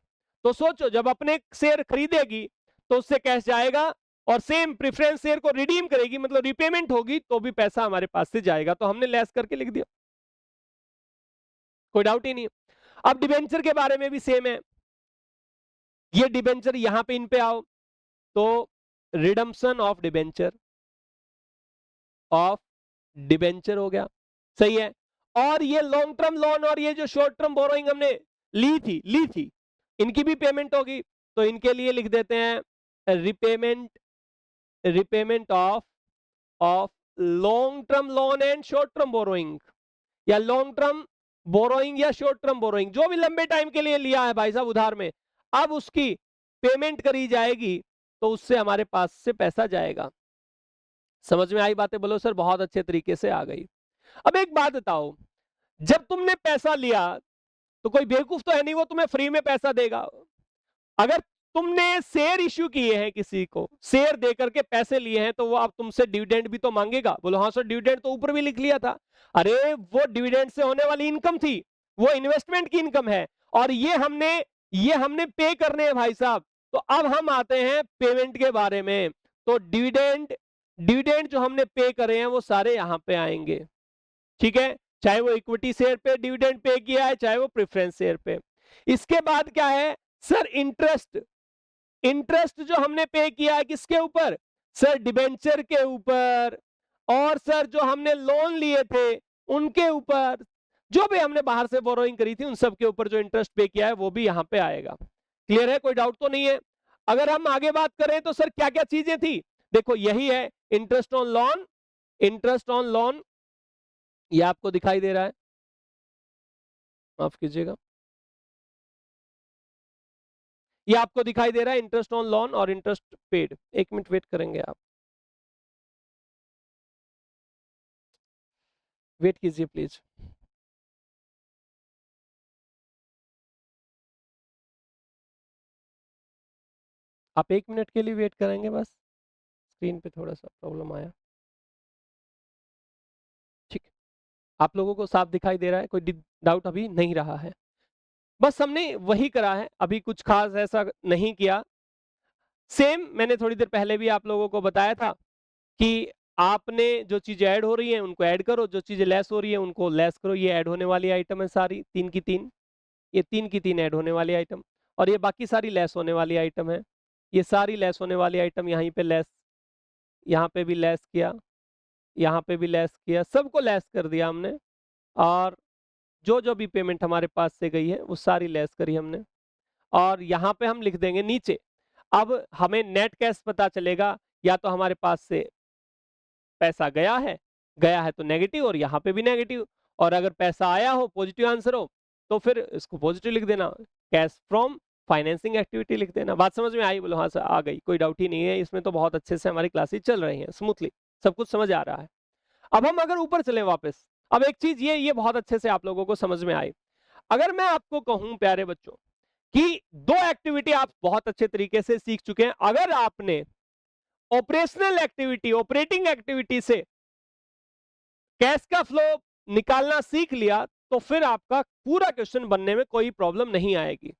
तो सोचो, जब अपने शेयर खरीदेगी तो उससे कैश जाएगा, और सेम प्रेफरेंस शेयर को रिडीम करेगी, मतलब रिपेमेंट होगी, तो भी पैसा हमारे पास से जाएगा। तो हमने लेस करके लिख दिया, कोई डाउट ही नहीं। अब डिबेंचर के बारे में भी सेम है। ये डिबेंचर, यहां पे इन पे आओ, तो redemption of debenture, of debenture हो गया। सही है। और ये लॉन्ग टर्म लोन और ये जो शॉर्ट टर्म बोरोइंग हमने ली थी, इनकी भी पेमेंट होगी। तो इनके लिए लिख देते हैं repayment of long term loan and short term borrowing, या लॉन्ग टर्म बोरोइंग या शॉर्ट टर्म बोरोइंग, जो भी लंबे टाइम के लिए लिया है भाई साहब उधार में, अब उसकी पेमेंट करी जाएगी, तो उससे हमारे पास से पैसा जाएगा। समझ में आई बातें? बोलो सर, बहुत अच्छे तरीके से आ गई। अब एक बात बताओ, जब तुमने पैसा लिया तो कोई बेवकूफ तो है नहीं वो तुम्हें फ्री में पैसा देगा। अगर तुमने शेयर इश्यू किए हैं, किसी को शेयर दे करके पैसे लिए हैं, तो वो अब तुमसे डिविडेंड भी तो मांगेगा। बोलो हाँ सर, डिविडेंड तो ऊपर भी लिख लिया था। अरे वो डिविडेंड से होने वाली इनकम थी, वो इन्वेस्टमेंट की इनकम है, और ये हमने पे करने हैं भाई साहब। तो अब हम आते हैं पेमेंट के बारे में। तो डिविडेंड डिविडेंड जो हमने पे करे हैं वो सारे यहां पे आएंगे। ठीक है, चाहे वो इक्विटी शेयर पे डिविडेंड पे किया है, चाहे वो प्रेफरेंस शेयर पे। इसके बाद क्या है सर? इंटरेस्ट। इंटरेस्ट जो हमने पे किया है किसके ऊपर? सर डिबेंचर के ऊपर। और सर जो हमने लोन लिए थे उनके ऊपर, जो भी हमने बाहर से बोरोइंग करी थी उन सब के ऊपर जो इंटरेस्ट पे किया है वो भी यहां पे आएगा। क्लियर है? कोई डाउट तो नहीं है? अगर हम आगे बात करें तो सर क्या क्या चीजें थी, देखो यही है, interest on loan, interest on loan, ये आपको दिखाई दे रहा है, माफ कीजिएगा, ये आपको दिखाई दे रहा है, इंटरेस्ट ऑन लोन और इंटरेस्ट पेड। एक मिनट वेट करेंगे आप, वेट कीजिए प्लीज। आप 1 मिनट के लिए वेट करेंगे बस, स्क्रीन पे थोड़ा सा प्रॉब्लम आया। ठीक, आप लोगों को साफ दिखाई दे रहा है, कोई डाउट अभी नहीं रहा है? बस हमने वही करा है, अभी कुछ खास ऐसा नहीं किया। सेम मैंने थोड़ी देर पहले भी आप लोगों को बताया था कि आपने जो चीजें ऐड हो रही हैं उनको ऐड करो, जो चीजें लेस हो रही हैं उनको लेस करो। ये ऐड होने वाली आइटम है सारी 3 की 3, ये 3 की 3 ऐड होने वाली आइटम, और ये बाकी सारी लेस होने वाली आइटम है। ये सारी लेस होने वाली आइटम यहीं पे लेस, यहाँ पे भी लेस किया, यहाँ पे भी लेस किया, सबको लेस कर दिया हमने। और जो जो भी पेमेंट हमारे पास से गई है वो सारी लेस करी हमने, और यहाँ पे हम लिख देंगे नीचे। अब हमें नेट कैश पता चलेगा, या तो हमारे पास से पैसा गया है तो नेगेटिव, और यहाँ पे भी नेगेटिव। और अगर पैसा आया हो, पॉजिटिव आंसर हो, तो फिर इसको पॉजिटिव लिख देना, कैश फ्रॉम फाइनेंसिंग एक्टिविटी लिख देना। बात समझ में आई? बोलो हाँ सर आ गई, कोई डाउट ही नहीं है इसमें, तो बहुत अच्छे से हमारी क्लासेस चल रही हैं स्मूथली, सब कुछ समझ आ रहा है। अब हम अगर ऊपर चले वापस, अब एक चीज ये बहुत अच्छे से आप लोगों को समझ में आई। अगर मैं आपको कहूं प्यारे बच्चों कि दो एक्टिविटी आप बहुत अच्छे तरीके से सीख चुके हैं, अगर आपने ऑपरेशनल एक्टिविटी, ऑपरेटिंग एक्टिविटी से कैश का फ्लो निकालना सीख लिया, तो फिर आपका पूरा क्वेश्चन बनने में कोई प्रॉब्लम नहीं आएगी।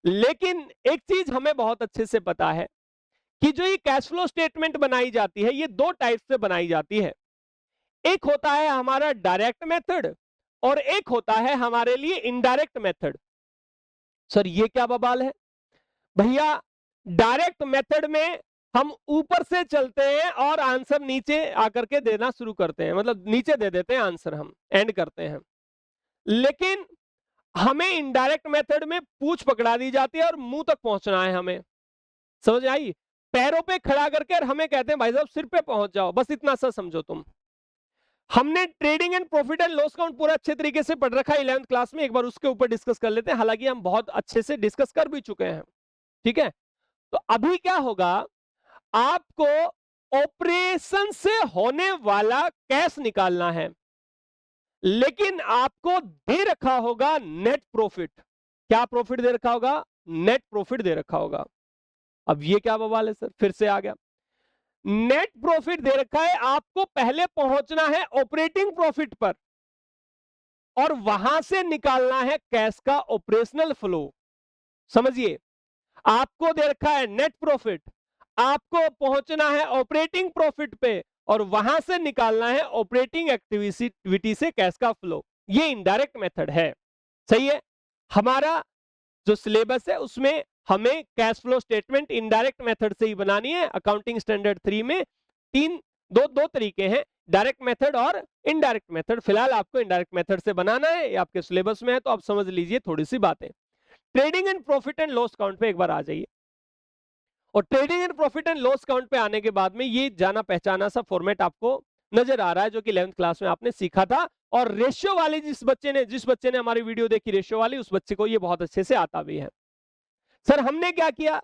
लेकिन एक चीज हमें बहुत अच्छे से पता है कि जो ये कैश फ्लो स्टेटमेंट बनाई जाती है, ये दो टाइप से बनाई जाती है। एक होता है हमारा डायरेक्ट मेथड, और एक होता है हमारे लिए इनडायरेक्ट मेथड। सर ये क्या बवाल है भैया? डायरेक्ट मेथड में हम ऊपर से चलते हैं और आंसर नीचे आकर के देना शुरू करते हैं, मतलब नीचे दे देते हैं आंसर, हम एंड करते हैं। लेकिन हमें इनडायरेक्ट मेथड में पूंछ पकड़ा दी जाती है और मुंह तक पहुंचना है हमें, समझ आई? पैरों पे खड़ा करके और हमें कहते हैं भाई साहब सिर पे पहुंच जाओ, बस इतना सा समझो तुम। हमने trading and profit and loss account पूरा अच्छे तरीके से पढ़ रखा है 11th क्लास में, एक बार उसके ऊपर डिस्कस कर लेते हैं, हालांकि हम बहुत अच्छे से डिस्कस कर भी चुके हैं। ठीक है, तो अभी क्या होगा, आपको ऑपरेशन से होने वाला कैश निकालना है, लेकिन आपको दे रखा होगा नेट प्रॉफिट। क्या प्रॉफिट दे रखा होगा? नेट प्रॉफिट दे रखा होगा। अब ये क्या बवाल है सर, फिर से आ गया। नेट प्रॉफिट दे रखा है, आपको पहले पहुंचना है ऑपरेटिंग प्रॉफिट पर, और वहां से निकालना है कैश का ऑपरेशनल फ्लो। समझिए, आपको दे रखा है नेट प्रॉफिट, आपको पहुंचना है ऑपरेटिंग प्रॉफिट पे, और वहां से निकालना है ऑपरेटिंग एक्टिविटी से कैश का फ्लो। ये इनडायरेक्ट मेथड है। सही है, हमारा जो सिलेबस है उसमें हमें cash flow statement indirect method से ही बनानी है। अकाउंटिंग स्टैंडर्ड 3 में दो तरीके हैं, डायरेक्ट मेथड और इनडायरेक्ट मेथड। फिलहाल आपको इनडायरेक्ट मेथड से बनाना है, ये आपके सिलेबस में है, तो आप समझ लीजिए थोड़ी सी बातें। Trading and profit and loss account पे एक बार आ जाइए, और trading and profit and loss account पे आने के बाद में ये जाना पहचाना सा फॉर्मेट आपको नजर आ रहा है, जो कि 11th क्लास में आपने सीखा था। और रेशियो वाले जिस बच्चे ने हमारी वीडियो देखी रेशियो वाली, उस बच्चे को ये बहुत अच्छे से आता भी है। सर हमने क्या किया,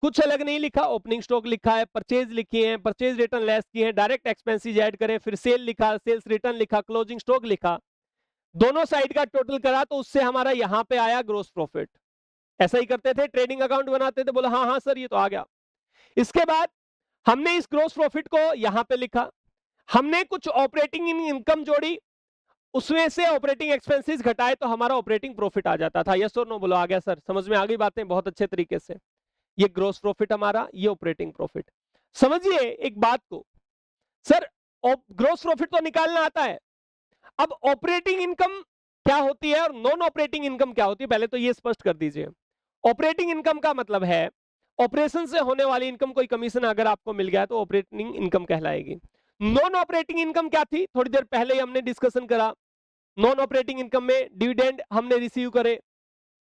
कुछ अलग नहीं लिखा, ओपनिंग स्टॉक लिखा है, परचेज लिखी है, परचेज रिटर्न लेस किए हैं, डायरेक्ट एक्सपेंसेस ऐड करें, फिर सेल लिखा, सेल्स रिटर्न लिखा, क्लोजिंग स्टॉक लिखा, दोनों साइड का टोटल करा, तो उससे हमारा यहां पे आया ग्रोस प्रॉफिट। ऐसा ही करते थे, ट्रेडिंग अकाउंट बनाते थे, बोला हाँ हाँ सर ये तो आ गया। इसके बाद हमने इस ग्रोस प्रॉफिट को यहां पे लिखा, हमने कुछ ऑपरेटिंग इनकम जोड़ी, उसमें से ऑपरेटिंग एक्सपेंसेस घटाए, तो हमारा ऑपरेटिंग प्रॉफिट आ जाता था। यस और नो बोलो, आ गया सर, समझ में आ गई बातें बहुत अच्छे तरीके से। ये ग्रोस प्रॉफिट हमारा, ये ऑपरेटिंग प्रॉफिट। समझिए एक बात को, सर ग्रोस प्रॉफिट तो निकालना आता है, अब ऑपरेटिंग इनकम क्या होती है और नॉन ऑपरेटिंग इनकम क्या होती है, पहले तो ये स्पष्ट कर दीजिए। ऑपरेटिंग इनकम का मतलब है ऑपरेशन से होने वाली इनकम, कोई कमीशन अगर आपको मिल गया तो ऑपरेटिंग इनकम कहलाएगी। नॉन ऑपरेटिंग इनकम क्या थी, थोड़ी देर पहले ही हमने डिस्कशन करा। नॉन ऑपरेटिंग इनकम में डिविडेंड हमने रिसीव करे,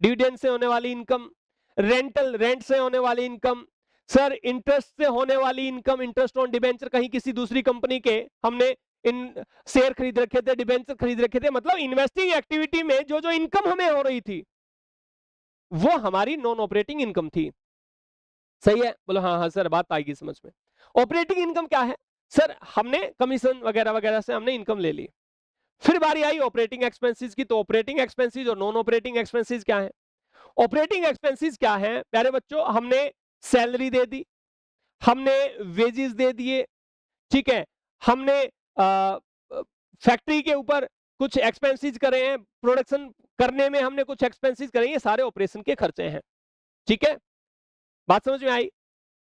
डिविडेंड से होने वाली इनकम, रेंट से होने वाली इनकम, सर इंटरेस्ट से होने वाली इनकम, इंटरेस्ट ऑन डिबेंचर, कहीं किसी दूसरी कंपनी के हमने इन शेयर खरीद रखे थे, डिबेंचर खरीद रखे थे, मतलब इन्वेस्टिंग एक्टिविटी में जो जो इनकम हमें हो रही थी वो हमारी नॉन ऑपरेटिंग इनकम थी। सही है, बोलो हाँ हाँ सर बात आएगी समझ में। ऑपरेटिंग इनकम क्या है, सर हमने कमीशन वगैरह वगैरह से हमने इनकम ले ली। फिर बारी आई ऑपरेटिंग एक्सपेंसेस की, तो ऑपरेटिंग एक्सपेंसेस और नॉन ऑपरेटिंग एक्सपेंसेस क्या है? ऑपरेटिंग एक्सपेंसेस क्या है प्यारे बच्चों, हमने सैलरी दे दी, हमने वेजेस दे दिए, ठीक है, हमने फैक्ट्री के ऊपर कुछ एक्सपेंसेस करे हैं, प्रोडक्शन करने में हमने कुछ एक्सपेंसेस करे, ये सारे ऑपरेशन के खर्चे हैं। ठीक है, बात समझ में आई?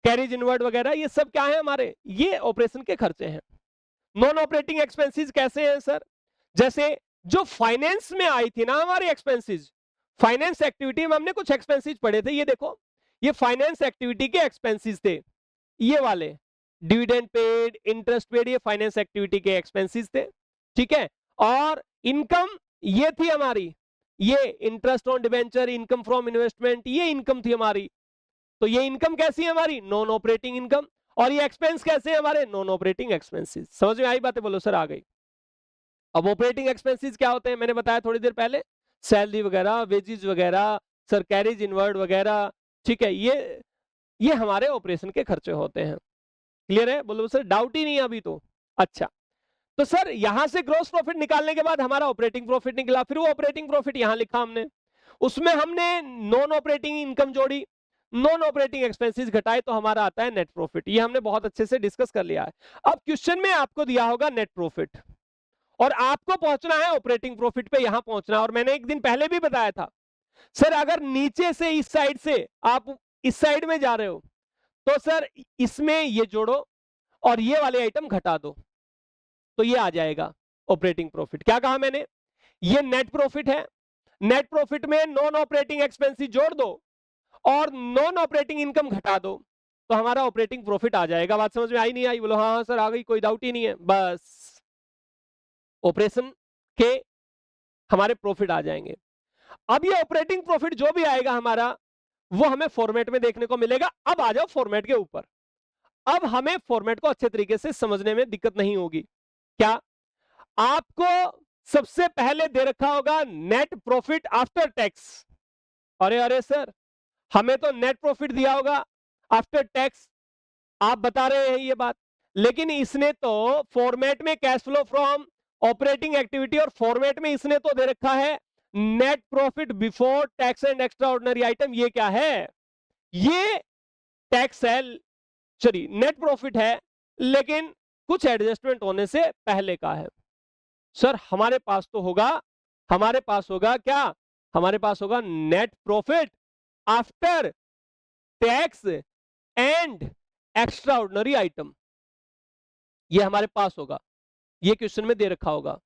कैरेज इनवर्ड वगैरह, ये सब क्या है हमारे, ये ऑपरेशन के खर्चे हैं। नॉन ऑपरेटिंग एक्सपेंसेस कैसे हैं सर, जैसे जो फाइनेंस में आई थी ना हमारे एक्सपेंसेस, फाइनेंस एक्टिविटी में हमने कुछ एक्सपेंसेस पढ़े थे, ये देखो ये फाइनेंस एक्टिविटी के एक्सपेंसेस थे, ये वाले डिविडेंड पेड, इंटरेस्ट पेड, ये फाइनेंस एक्टिविटी के एक्सपेंसेस थे, ठीक है। और इनकम ये थी हमारी, ये interest on debenture, income from investment, ये इनकम थी हमारी। तो ये इनकम कैसी है हमारी, नॉन ऑपरेटिंग इनकम। और ये एक्सपेंस कैसे है हमारे, नॉन ऑपरेटिंग एक्सपेंसेस। समझ में आई बातें, बोलो सर आ गई। अब ऑपरेटिंग एक्सपेंसेस क्या होते हैं, मैंने बताया थोड़ी देर पहले, सैलरी वगैरह, वेजेस वगैरह, सर कैरेज इनवर्ड वगैरह, ठीक है, ये हमारे ऑपरेशन के खर्चे होते हैं। क्लियर है, बोलो सर, डाउट ही नहीं है अभी तो। अच्छा, तो सर यहां से ग्रॉस प्रॉफिट निकालने के बाद हमारा ऑपरेटिंग प्रॉफिट निकला, फिर वो ऑपरेटिंग प्रॉफिट यहां लिखा हमने, उसमें हमने नॉन ऑपरेटिंग इनकम जोड़ी, नॉन ऑपरेटिंग एक्सपेंसेस घटाए, तो हमारा आता है नेट प्रॉफिट। ये हमने बहुत अच्छे से डिस्कस कर लिया है। अब क्वेश्चन में आपको दिया होगा नेट प्रॉफिट, और आपको पहुंचना है ऑपरेटिंग प्रॉफिट पे, यहां पहुंचना है। और मैंने एक दिन पहले भी बताया था सर, अगर नीचे से इस साइड से आप इस साइड में जा रहे हो, तो सर इसमें ये जोड़ो और ये वाले आइटम घटा दो, तो ये आ जाएगा ऑपरेटिंग प्रॉफिट। क्या कहा मैंने, ये नेट प्रॉफिट है, नेट प्रॉफिट में नॉन ऑपरेटिंग एक्सपेंसेस जोड़ दो और नॉन ऑपरेटिंग इनकम घटा दो, तो हमारा ऑपरेटिंग प्रॉफिट आ जाएगा। बात समझ में आई नहीं आई, बोलो हाँ हाँ सर आ गई, कोई डाउट ही नहीं है। बस ऑपरेशन के हमारे प्रॉफिट आ जाएंगे। अब ये ऑपरेटिंग प्रॉफिट जो भी आएगा हमारा, वो हमें फॉर्मेट में देखने को मिलेगा। अब आ जाओ फॉर्मेट के ऊपर। अब हमें फॉर्मेट को अच्छे तरीके से समझने में दिक्कत नहीं होगी। क्या आपको सबसे पहले दे रखा होगा नेट प्रॉफिट आफ्टर टैक्स। अरे अरे सर, हमें तो नेट प्रॉफिट दिया होगा आफ्टर टैक्स, आप बता रहे हैं ये बात, लेकिन इसने तो फॉर्मेट में cash flow from operating activity, और फॉर्मेट में इसने तो दे रखा है net profit before tax and extraordinary item. ये क्या है, ये टैक्स है, चलिए नेट प्रॉफिट है, लेकिन कुछ एडजस्टमेंट होने से पहले का है। सर हमारे पास तो होगा, हमारे पास होगा क्या, हमारे पास होगा net profit after tax and extraordinary item, ये हमारे पास होगा, ये क्वेश्चन में दे रखा होगा।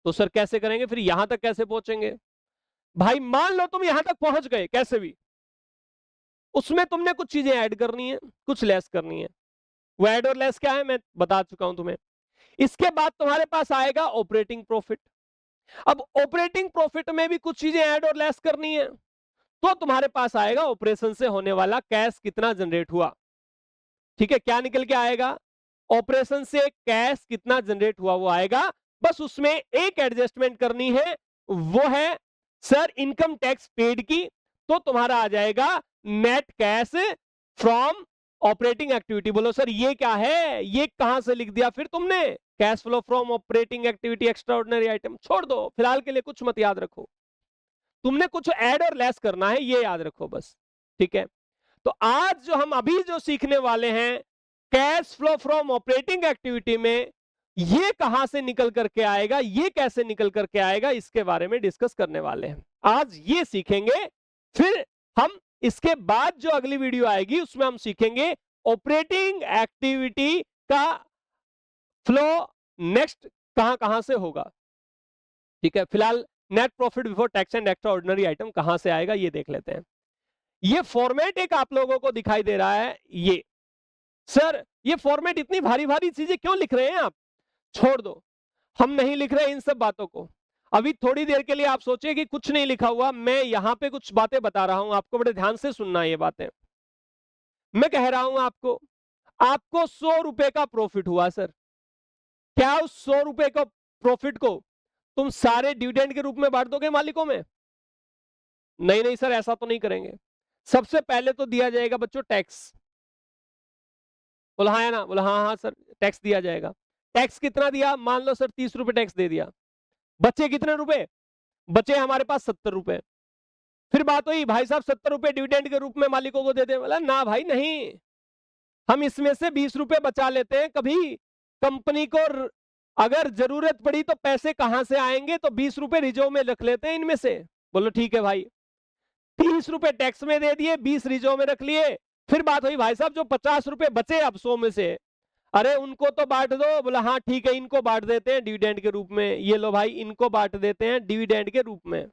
तो सर कैसे करेंगे, फिर यहां तक कैसे पहुंचेंगे। भाई मान लो तुम यहां तक पहुंच गए कैसे भी, उसमें तुमने कुछ चीजें ऐड करनी है, कुछ लेस करनी है। वो ऐड और लेस क्या है मैं बता चुका हूं तुम्हें। इसके बाद तुम्हारे पास आएगा ऑपरेटिंग प्रॉफिट। अब ऑपरेटिंग प्रॉफिट में भी कुछ चीजें ऐड और लेस करनी है, तो तुम्हारे पास आएगा ऑपरेशन से होने वाला कैश कितना जनरेट हुआ। ठीक है, क्या निकल के आएगा, ऑपरेशन से कैश कितना जनरेट हुआ वो आएगा। बस उसमें एक एडजस्टमेंट करनी है, वो है सर इनकम टैक्स पेड की, तो तुम्हारा आ जाएगा net cash from operating activity. बोलो सर ये क्या है, ये कहां से लिख दिया फिर तुमने, cash flow from operating activity extra ordinary item. छोड़ दो फिलहाल के लिए, कुछ मत याद रखो, तुमने कुछ ऐड और लेस करना है, ये याद रखो बस। ठीक है, तो आज जो हम अभी जो सीखने वाले हैं cash flow from operating activity में, ये कहां से निकल करके आएगा, ये कैसे निकल करके आएगा, इसके बारे में डिस्कस करने वाले हैं आज, ये सीखेंगे। फिर हम इसके बाद जो अगली वीडियो आएगी उसमें हम सीखेंगे ऑपरेटिंग एक्टिविटी का फ्लो नेक्स्ट कहां कहां से होगा। ठीक है, फिलहाल net profit before tax and extraordinary item कहां से आएगा ये देख लेते हैं। ये फॉर्मेट एक आप लोगों को दिखाई दे रहा है, ये सर ये फॉर्मेट इतनी भारी भारी चीजें क्यों लिख रहे हैं आप, छोड़ दो, हम नहीं लिख रहे इन सब बातों को। अभी थोड़ी देर के लिए आप सोचिए कि कुछ नहीं लिखा हुआ, मैं यहां पे कुछ बातें बता रहा हूं, आपको बड़े ध्यान से सुनना है ये बातें। मैं कह रहा हूं आपको, आपको 100 रुपए का प्रॉफिट हुआ सर, क्या उस 100 रुपए का प्रॉफिट को तुम सारे डिविडेंड के रूप में बांट दोगे मालिकों में? नहीं नहीं सर ऐसा तो नहीं करेंगे। सबसे पहले तो दिया जाएगा बच्चों टैक्स। बोला हाँ है ना, बोला हाँ हाँ सर टैक्स दिया जाएगा। टैक्स कितना दिया, मान लो सर 30 रुपए टैक्स दे दिया, बचे कितने रुपए, बचे हमारे पास 70 रुपए। फिर बात हुई भाई साहब 70 रुपए डिविडेंड के रूप में मालिकों को दे दे, बोला ना भाई नहीं, हम इसमें से 20 रुपए बचा लेते हैं, कभी कंपनी को अगर जरूरत पड़ी तो पैसे कहां से आएंगे, तो 20 रुपए रिजर्व में रख लेते हैं इनमें से। बोलो ठीक है भाई, 30 रुपए टैक्स में दे दिए, 20 रिजर्व में रख लिए, फिर बात हुई भाई साहब जो 50 रुपए बचे अब 100 में से, अरे उनको तो बांट दो। बोला हाँ ठीक है, इनको बांट देते हैं डिविडेंड के रूप में। ये लो भाई, इनको बांट देते हैं डिविडेंड के रूप में।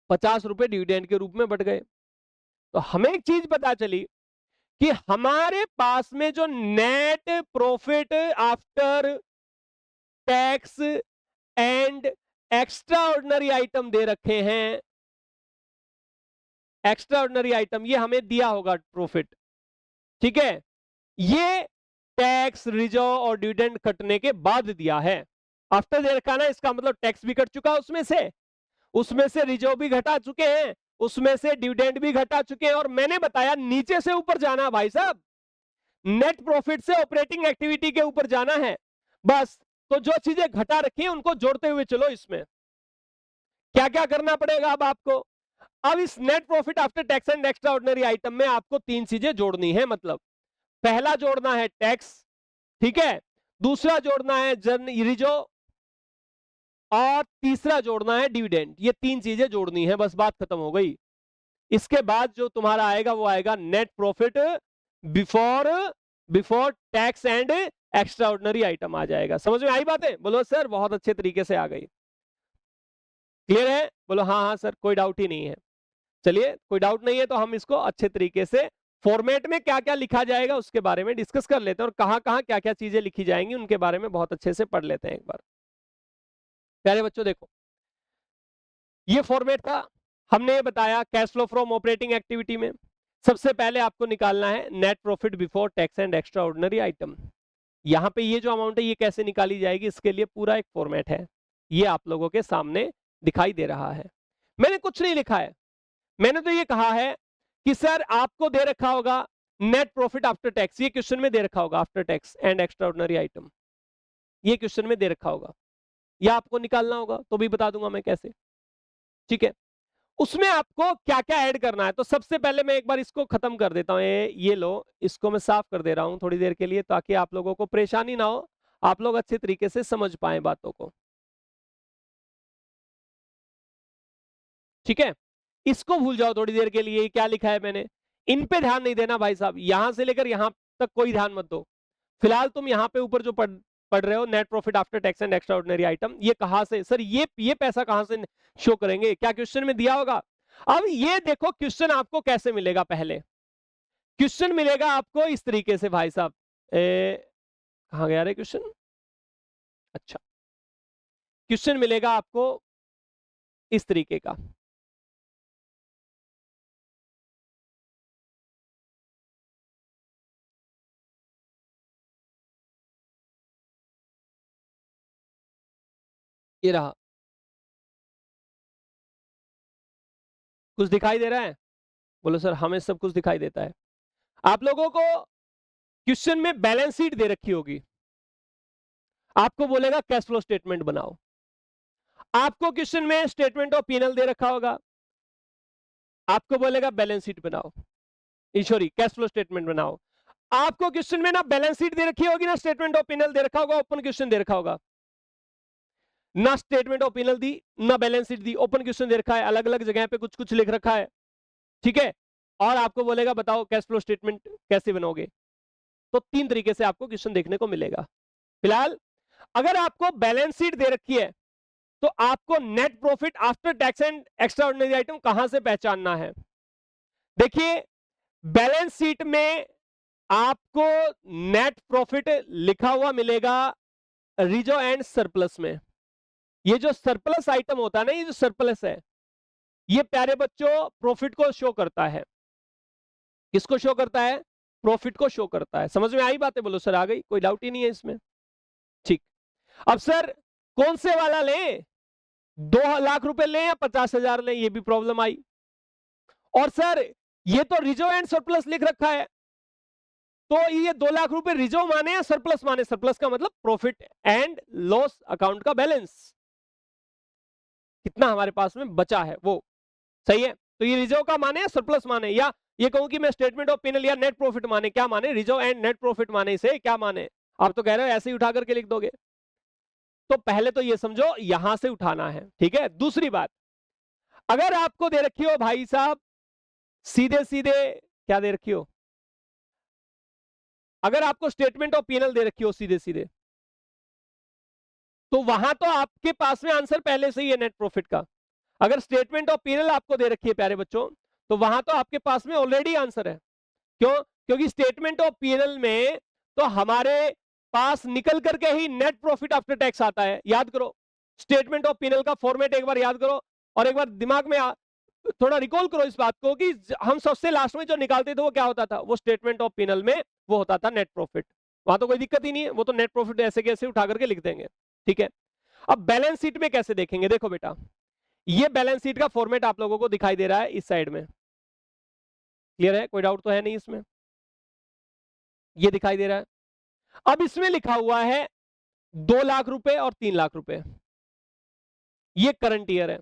50 रुपए डिविडेंड के रूप में बट गए। तो हमें एक चीज पता चली कि हमारे पास में जो net profit after tax and extraordinary item दे रखे हैं, एक्स्ट्रा ऑर्डिनरी आइटम ये हमें दिया होगा प्रॉफिट, ठीक है, ये टैक्स रिजर्व और डिविडेंड कटने के बाद दिया है। आफ्टर दे रखा ना, इसका मतलब टैक्स भी कट चुका उसमें से रिजर्व भी घटा चुके हैं, उसमें से डिविडेंड भी घटा चुके हैं। और मैंने बताया नीचे से ऊपर जाना भाई साहब, नेट प्रॉफिट से ऑपरेटिंग एक्टिविटी के ऊपर जाना है बस। तो जो चीजें घटा रखी है उनको जोड़ते हुए चलो। इसमें क्या क्या करना पड़ेगा अब आपको? अब इस net profit after tax and extraordinary item में आपको 3 चीजें जोड़नी है। मतलब पहला जोड़ना है टैक्स, ठीक है, दूसरा जोड़ना है रिजर्व, और तीसरा जोड़ना है डिविडेंड। ये 3 चीजें जोड़नी है, बस बात खत्म हो गई। इसके बाद जो तुम्हारा आएगा वो आएगा net profit before tax and extraordinary item आ जाएगा। समझ में आई बातें? बोलो सर बहुत अच्छे तरीके से आ गई, क्लियर है? बोलो हाँ हाँ सर, कोई डाउट ही नहीं है। चलिए कोई डाउट नहीं है तो हम इसको अच्छे तरीके से फॉर्मेट में क्या क्या लिखा जाएगा उसके बारे में डिस्कस कर लेते हैं, और कहां कहां क्या क्या चीजें लिखी जाएंगी उनके बारे में बहुत अच्छे से पढ़ लेते हैं एक बार। प्यारे बच्चों देखो, ये फॉर्मेट था। हमने ये बताया cash flow from operating activity में सबसे पहले आपको निकालना है net profit before tax and extraordinary item. यहां पे ये जो अमाउंट है ये कैसे निकाली जाएगी, इसके लिए पूरा एक फॉर्मेट है, ये आप लोगों के सामने दिखाई दे रहा है। मैंने कुछ नहीं लिखा है, मैंने तो ये कहा है कि सर आपको दे रखा होगा नेट प्रॉफिट आफ्टर टैक्स, ये क्वेश्चन में दे रखा होगा after tax and extraordinary item, ये क्वेश्चन में दे रखा होगा, या आपको निकालना होगा तो भी बता दूंगा मैं कैसे, ठीक है। उसमें आपको क्या क्या ऐड करना है, तो सबसे पहले मैं एक बार इसको खत्म कर देता हूं। ये लो, इसको मैं साफ कर दे रहा हूं थोड़ी देर के लिए, ताकि आप लोगों को परेशानी ना हो, आप लोग अच्छे तरीके से समझ पाए बातों को, ठीक है। इसको भूल जाओ थोड़ी देर के लिए, क्या लिखा है मैंने, इन पे ध्यान नहीं देना भाई साहब, यहां से लेकर यहां तक कोई ध्यान मत दो। फिलहाल तुम यहां पे ऊपर जो पढ़ रहे हो net profit after tax and extraordinary item, ये कहां से सर, ये पैसा कहां से शो करेंगे, क्या क्वेश्चन में दिया होगा? अब ये देखो क्वेश्चन आपको कैसे मिलेगा। पहले क्वेश्चन मिलेगा आपको इस तरीके से भाई साहब, कहां गया रे क्वेश्चन, अच्छा, क्वेश्चन मिलेगा आपको इस तरीके का, ये रहा, कुछ दिखाई दे रहा है? बोलो सर हमें सब कुछ दिखाई देता है। आप लोगों को क्वेश्चन में बैलेंस शीट दे रखी होगी, आपको बोलेगा कैश फ्लो स्टेटमेंट बनाओ, आपको क्वेश्चन में स्टेटमेंट ऑफ पीएनएल दे रखा होगा, आपको बोलेगा बैलेंस शीट बनाओ, सॉरी कैश फ्लो स्टेटमेंट बनाओ। आपको क्वेश्चन में ना बैलेंस शीट दे रखी होगी ना स्टेटमेंट ऑफ पीएनएल दे रखा होगा, ओपन क्वेश्चन दे रखा होगा, ना स्टेटमेंट ऑफ पीएनएल दी ना बैलेंस शीट दी, ओपन क्वेश्चन दे रखा है, अलग अलग जगह पे कुछ कुछ लिख रखा है, ठीक है। और आपको बोलेगा बताओ कैश फ्लो स्टेटमेंट कैसे बनोगे। तो 3 तरीके से आपको क्वेश्चन देखने को मिलेगा। फिलहाल अगर आपको बैलेंस शीट दे रखी है तो आपको net profit after tax and extraordinary item कहां से पहचानना है। देखिए बैलेंस शीट में आपको नेट प्रॉफिट लिखा हुआ मिलेगा रिजर्व एंड सरप्लस में। ये जो सरप्लस आइटम होता है ना, ये जो सरप्लस है, ये प्यारे बच्चों प्रॉफिट को शो करता है। किसको शो करता है? प्रॉफिट को शो करता है। समझ में आई बातें? बोलो सर आ गई, कोई डाउट ही नहीं है इसमें, ठीक। अब सर कौन से वाला लें, 2 लाख रुपए लें या 50,000 लें, ये भी प्रॉब्लम आई। और सर ये तो रिजर्व एंड सरप्लस लिख रखा है, तो ये 2 लाख रुपए रिजर्व माने या सरप्लस माने? सरप्लस का मतलब प्रॉफिट एंड लॉस अकाउंट का बैलेंस, कितना हमारे पास में बचा है वो, सही है। तो ये रिजर्व का माने या सरप्लस माने, या ये कहूं कि मैं स्टेटमेंट ऑफ पीएनएल या नेट प्रॉफिट माने, क्या माने? रिजर्व एंड नेट प्रॉफिट माने, इसे क्या माने? आप तो कह रहे हो ऐसे ही उठा करके लिख दोगे, तो पहले तो ये समझो यहां से उठाना है, ठीक है। दूसरी बात, अगर आपको दे रखी हो भाई साहब सीधे सीधे क्या दे रखी हो, अगर आपको स्टेटमेंट ऑफ पीएनएल दे रखी हो सीधे सीधे, तो वहां तो आपके पास में आंसर पहले से ही है नेट प्रॉफिट का। अगर स्टेटमेंट ऑफ पीएनएल आपको दे रखी है प्यारे बच्चों, तो वहां तो आपके पास में ऑलरेडी आंसर है। क्यों? क्योंकि स्टेटमेंट ऑफ पीएनएल में तो हमारे पास निकल करके ही नेट प्रॉफिट आफ्टर टैक्स आता है। याद करो स्टेटमेंट ऑफ पीएनएल का फॉर्मेट, एक बार याद करो और एक बार दिमाग में थोड़ा रिकॉल करो इस बात को कि हम सबसे लास्ट में जो निकालते थे वो क्या होता था, वो स्टेटमेंट ऑफ पीएनएल में वो होता था नेट प्रॉफिट। वहां तो कोई दिक्कत ही नहीं है, वो तो नेट प्रॉफिट ऐसे कैसे उठा करके लिख देंगे। ठीक है, अब बैलेंस शीट में कैसे देखेंगे, देखो बेटा ये बैलेंस शीट का फॉर्मेट आप लोगों को दिखाई दे रहा है इस साइड में, क्लियर है, कोई डाउट तो है नहीं इसमें, ये दिखाई दे रहा है। अब इसमें लिखा हुआ है 2 लाख रुपए और 3 लाख रुपए, ये करंट ईयर है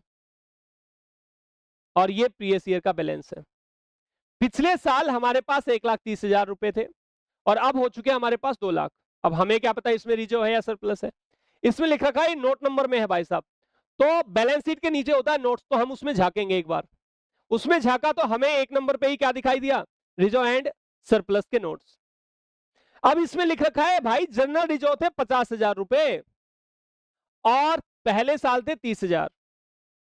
और ये प्रीवियस ईयर का बैलेंस है। पिछले साल हमारे पास 1,30,000 रुपए थे और अब हो चुके हमारे पास 2 लाख। अब हमें क्या पता इसमें रिजर्व है या सरप्लस है, इसमें लिख रखा है नोट नंबर में है भाई साहब। तो बैलेंस शीट के नीचे होता है नोट्स, तो हम उसमें झांकेंगे एक बार, उसमें झांका तो हमें 1 नंबर पे ही क्या दिखाई दिया, रिजर्व एंड सरप्लस के नोट्स। अब इसमें लिख रखा है भाई जनरल रिजर्व थे 50,000 रुपए और पहले साल थे 30,000,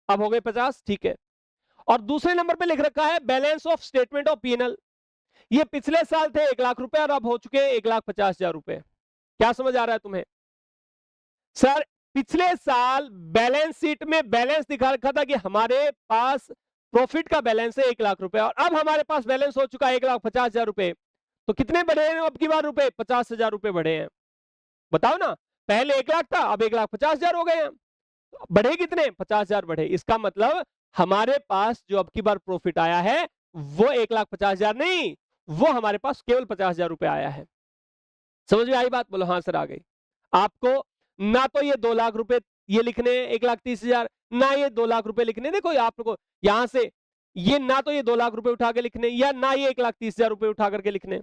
अब हो गए 50, ठीक है। और दूसरे नंबर पे लिख रखा है balance of statement of PNL, ये पिछले साल थे 1 लाख रुपए और अब हो चुके 1,50,000 रुपए। क्या समझ आ रहा है तुम्हें? सर पिछले साल बैलेंस शीट में बैलेंस दिखा रखा था कि हमारे पास प्रॉफिट का बैलेंस है 1 लाख रुपए और अब हमारे पास बैलेंस हो चुका है 1,50,000 रुपए। तो कितने बढ़े हैं अब की बार रुपए? 50,000 रुपए बढ़े हैं। बताओ ना, पहले 1 लाख था अब 1,50,000 हो गए हैं, बढ़े कितने? 50,000 बढ़े। इसका मतलब हमारे पास जो अब की बार प्रॉफिट आया है वो 1,50,000 नहीं, वो हमारे पास केवल 50,000 रुपए आया है। समझ में आई बात? बोलो हाँ सर आ गई। आपको ना तो ये 2 लाख रुपए ये लिखने 1,30,000, ना ये 2 लाख रुपए लिखने, देखो आपको यहां से ये ना तो ये 2 लाख रुपए उठा के लिखने या ना ये 1,30,000 रुपए उठा करके लिखने,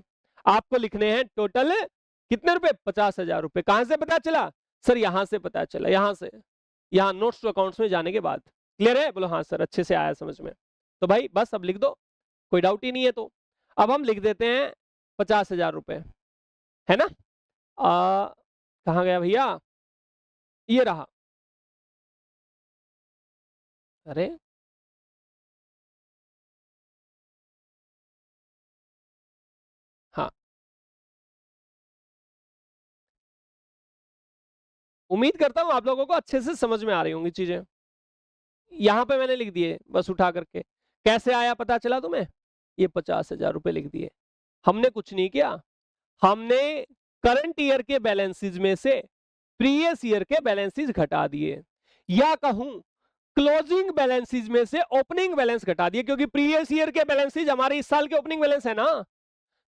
आपको लिखने हैं टोटल कितने रुपए? 50,000 रुपए। कहां से पता चला सर? यहां से पता चला, यहां से, यहां नोट्स टू अकाउंट्स में जाने के बाद। क्लियर है? बोलो हाँ सर, अच्छे से आया समझ में। तो भाई बस अब लिख दो, कोई डाउट ही नहीं है। तो अब हम लिख देते हैं 50,000 रुपए, है ना। कहां गया भैया, ये रहा। अरे हाँ, उम्मीद करता हूं आप लोगों को अच्छे से समझ में आ रही होंगी चीजें। यहां पे मैंने लिख दिए बस उठा करके। कैसे आया पता चला तुम्हें? ये 50,000 रुपए लिख दिए। हमने कुछ नहीं किया, हमने करंट ईयर के बैलेंसेस में से प्रीवियस ईयर के बैलेंसेस घटा दिए, या कहूं क्लोजिंग बैलेंसेस में से ओपनिंग बैलेंस घटा दिए, क्योंकि प्रीवियस ईयर के बैलेंसेस हमारे इस साल के ओपनिंग बैलेंस है ना,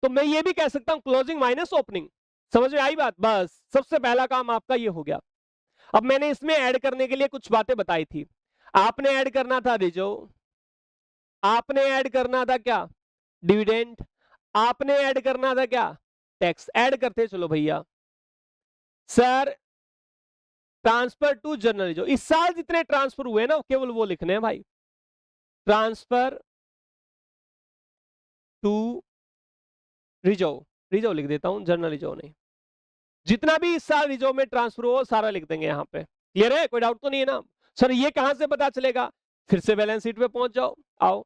तो मैं ये भी कह सकता हूं क्लोजिंग माइनस ओपनिंग। समझ में आई बात? बस सबसे पहला काम आपका ये हो गया। अब मैंने इसमें ऐड करने के लिए कुछ बातें बताई थी। आपने ऐड करना था रिजर्व, आपने ऐड करना था क्या? डिविडेंड, आपने ऐड करना था क्या? टैक्स। ऐड करते चलो भैया। Sir transfer to general reserve, इस साल जितने ट्रांसफर हुए ना केवल वो लिखने हैं भाई। ट्रांसफर टू रिजर्व, रिजर्व लिख देता हूं, जनरल रिजर्व नहीं। जितना भी इस साल रिजर्व में ट्रांसफर हो सारा लिख देंगे यहां पे। क्लियर है? कोई डाउट तो नहीं है ना? सर ये कहां से पता चलेगा? फिर से बैलेंस शीट पे पहुंच जाओ, आओ।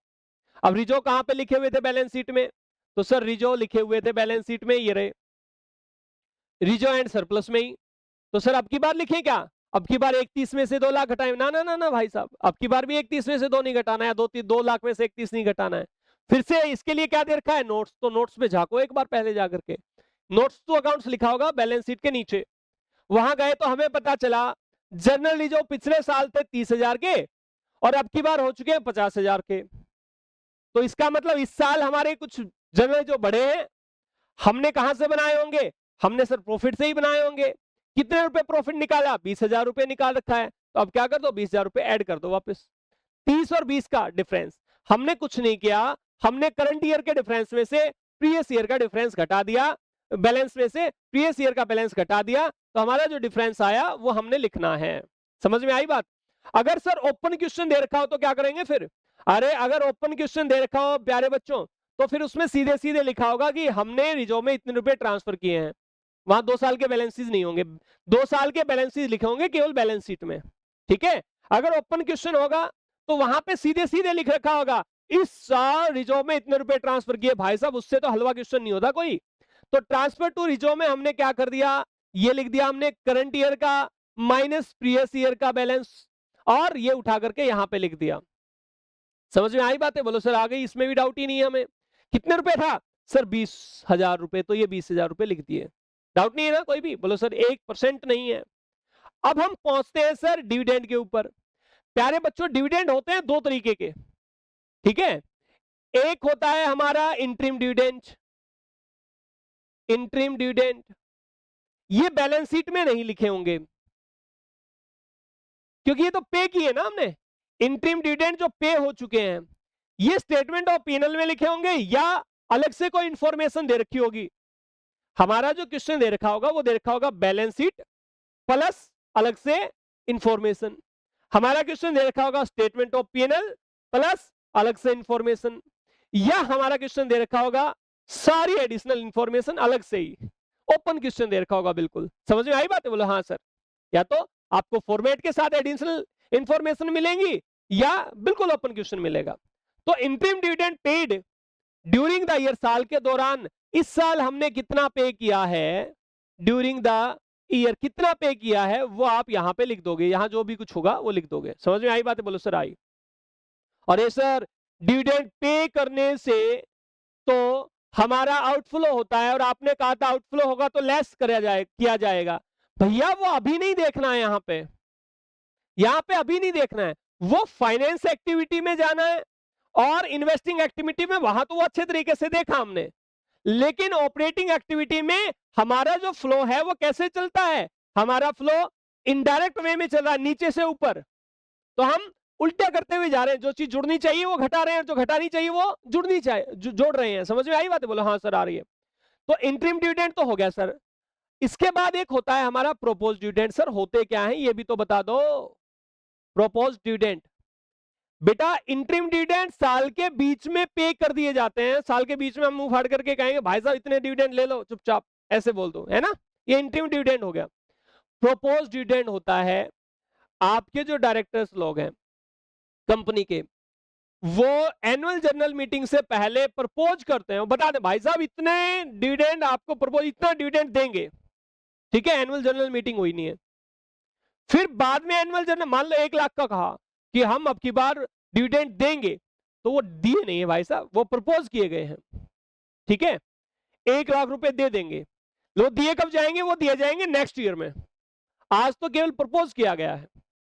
अब रिजर्व कहां पे लिखे हुए थे बैलेंस शीट में? तो सर रिजर्व लिखे हुए थे बैलेंस शीट में, ये रहे रिजर्व एंड सरप्लस में ही। तो सर अब की बार लिखे क्या? अब की बार 31 में से 2 लाख घटाए? ना ना ना ना भाई साहब, अब की बार भी 31 में से 2 नहीं घटाना है, 2 लाख में से 31 नहीं घटाना है। फिर से इसके लिए क्या दे रखा है? नोट्स। तो नोट्स में झांको एक बार पहले जाकर के, नोट्स टू अकाउंट्स लिखा होगा बैलेंस शीट के नीचे, वहां गए तो हमें पता चला जनरल रिजर्व पिछले साल थे 30,000 के और अब की बार हो चुके हैं 50,000 के। तो इसका मतलब इस साल हमारे कुछ जनरल जो बढ़े हैं हमने कहां से बनाए होंगे? हमने सर प्रॉफिट से ही बनाए होंगे। कितने रुपए प्रॉफिट निकाला? 20,000 रुपए निकाल रखा है। तो अब क्या कर दो, 20,000 रुपए ऐड कर दो वापस। 30 और 20 का डिफरेंस, हमने कुछ नहीं किया, हमने करंट ईयर के डिफरेंस में से प्रीवियस ईयर का डिफरेंस घटा दिया, बैलेंस में से प्रीवियस ईयर का बैलेंस घटा दिया, तो हमारा जो डिफरेंस आया वो हमने लिखना है। समझ में आई बात? अगर सर ओपन क्वेश्चन दे रखा हो तो क्या करेंगे फिर? अरे अगर ओपन क्वेश्चन दे रखा हो प्यारे बच्चों तो फिर उसमें सीधे सीधे लिखा होगा कि हमने रिजो में इतने रुपए ट्रांसफर किए हैं। वहां 2 साल के बैलेंसेस नहीं होंगे, 2 साल के बैलेंसेस लिखे होंगे केवल बैलेंस शीट में। ठीक है, अगर ओपन क्वेश्चन होगा तो वहां पे सीधे सीधे लिख रखा होगा इस साल रिजो में इतने रुपए ट्रांसफर किए। भाई साहब उससे तो हलवा क्वेश्चन नहीं होता कोई। तो ट्रांसफर टू रिजो में हमने क्या कर दिया, ये लिख दिया हमने करंट ईयर का माइनस प्रीवियस ईयर का बैलेंस, और ये उठा करके यहां पे लिख दिया। समझ में आई बातें? बोलो सर आ गई, इसमें भी डाउट ही नहीं है हमें। कितने रुपए था सर? 20,000 रुपए, तो ये 20,000 रुपए लिख दिए। डाउट नहीं है ना कोई भी? बोलो सर 1% नहीं है। अब हम पहुंचते हैं सर डिविडेंड के ऊपर। प्यारे बच्चों, डिविडेंड होते हैं 2 तरीके के। ठीक है, एक होता है हमारा इंटरिम डिविडेंड। इंटरिम डिविडेंड ये बैलेंस शीट में नहीं लिखे होंगे क्योंकि ये तो पे किए ना हमने। इंटरिम डिविडेंड जो पे हो चुके हैं ये स्टेटमेंट ऑफ पीएनएल में लिखे होंगे या अलग से कोई इंफॉर्मेशन दे रखी होगी। हमारा जो क्वेश्चन दे रखा होगा वो दे रखा होगा बैलेंस शीट प्लस अलग से इंफॉर्मेशन। हमारा क्वेश्चन दे रखा होगा स्टेटमेंट ऑफ पीएनएल प्लस अलग से इंफॉर्मेशन, या हमारा क्वेश्चन दे रखा होगा सारी एडिशनल इंफॉर्मेशन अलग से ही। ओपन क्वेश्चन दे रखा होगा। बिल्कुल समझ में आई बात है? बोलो हाँ सर। या तो आपको फॉर्मेट के साथ एडिशनल इंफॉर्मेशन मिलेंगी या बिल्कुल ओपन क्वेश्चन मिलेगा। तो interim dividend paid during the year, साल के दौरान, इस साल हमने कितना पे किया है, ड्यूरिंग द ईयर कितना पे किया है वो आप यहां पे लिख दोगे। यहां जो भी कुछ होगा वो लिख दोगे। समझ में आई बात है? बोलो सर आई। और ये सर डिविडेंड पे करने से तो हमारा आउटफ्लो होता है, और आपने कहा था आउटफ्लो होगा तो लेस किया जाएगा। भैया वो अभी नहीं देखना है, यहां पे अभी नहीं देखना है, वो फाइनेंस एक्टिविटी में जाना है और इन्वेस्टिंग एक्टिविटी में, वहां तो वो अच्छे तरीके से देखा हमने। लेकिन ऑपरेटिंग एक्टिविटी में हमारा जो फ्लो है वो कैसे चलता है? हमारा फ्लो इनडायरेक्ट वे में चल रहा है, नीचे से ऊपर। तो हम उल्टा करते हुए जा रहे हैं, जो चीज जुड़नी चाहिए वो घटा रहे हैं, जो घटानी चाहिए वो जोड़ रहे हैं। समझ में आई बात है? बोलो हाँ सर आ रही है। तो इंटरिम डिविडेंड तो हो गया सर। इसके बाद एक होता है हमारा प्रोपोज डिविडेंड। सर होते क्या है ये भी तो बता दो। प्रोपोज डिविडेंड बेटा, इंटरिम डिविडेंड साल के बीच में पे कर दिए जाते हैं। साल के बीच में हम मुंह फाड़ करके कहेंगे भाई साहब इतने डिविडेंड ले लो, चुपचाप ऐसे बोल दो, है ना? ये इंटरिम डिविडेंड हो गया। प्रोपोज डिविडेंड होता है आपके जो डायरेक्टर्स लोग हैं कंपनी के, वो एनुअल जनरल मीटिंग से पहले प्रपोज करते हैं, बता दें भाई साहब इतने डिविडेंड आपको प्रपोज, इतना डिविडेंड देंगे। ठीक है, एनुअल जनरल मीटिंग हुई नहीं है। फिर बाद में एनुअल जनरल, मान लो 1 लाख का कहा कि हम अब की बार डिविडेंड देंगे, तो वो दिए नहीं है भाई साहब, वो प्रपोज किए गए हैं। ठीक है, 1 लाख रुपए दे देंगे, वो दिए कब जाएंगे? वो दिए जाएंगे नेक्स्ट ईयर में। आज तो केवल प्रपोज किया गया है।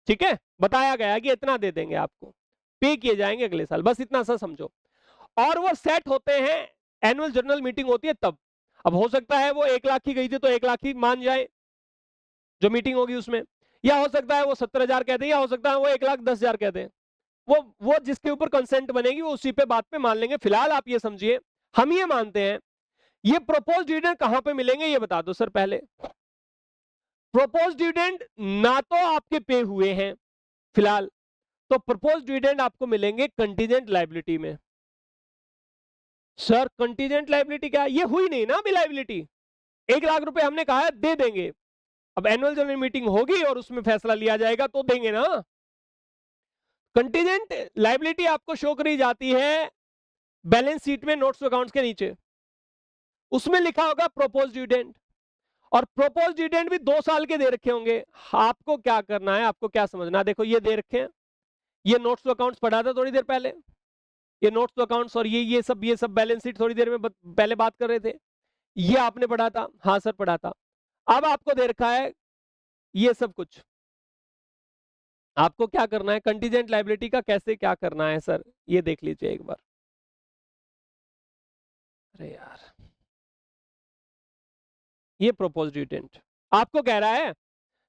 ठीक है, बताया गया है कि इतना दे देंगे आपको, पे किए जाएंगे अगले साल, बस इतना सा समझो। और वो सेट होते हैं, एनुअल जनरल मीटिंग होती है तब। अब हो सकता है वो 1 लाख की गई थी तो 1 लाख ही मान जाए जो मीटिंग होगी उसमें, या हो सकता है वो 70,000 कहते हैं, या हो सकता है वो 1,10,000 कहते हैं। वो जिसके ऊपर कंसेंट बनेगी वो उसी पे बात पे मान लेंगे। फिलहाल आप ये समझिए, हम ये मानते हैं। ये प्रोपोज डिविडेंड कहां पे मिलेंगे ये बता दो सर पहले। प्रोपोज डिविडेंड ना तो आपके पे हुए हैं फिलहाल, तो प्रोपोज डिविडेंड आपको मिलेंगे कंटीजेंट लायबिलिटी में। सर कंटीजेंट लायबिलिटी क्या है? ये हुई नहीं ना अभी लायबिलिटी। 1 लाख रुपए हमने कहा है दे देंगे, अब एनुअल जनरल मीटिंग होगी और उसमें फैसला लिया जाएगा तो देंगे ना। कंटीजेंट लायबिलिटी आपको शो करी जाती है बैलेंस शीट में, नोट्स अकाउंट्स के नीचे, उसमें लिखा होगा प्रोपोज डिविडेंड। और प्रोपोज डिविडेंड भी 2 साल के दे रखे होंगे। आपको क्या करना है, आपको क्या समझना है? देखो ये दे रखे हैं, ये नोट्स अकाउंट्स पढ़ा था थोड़ी देर पहले, ये नोट्स अकाउंट्स, और ये सब बैलेंस शीट थोड़ी देर में पहले बात कर रहे थे, ये आपने पढ़ा था। हाँ सर पढ़ा था। अब आपको दे रखा है ये सब कुछ, आपको क्या करना है, कंटीजेंट लायबिलिटी का कैसे क्या करना है सर, ये देख लीजिए एक बार। अरे यार, ये प्रोपोज डिविडेंड आपको कह रहा है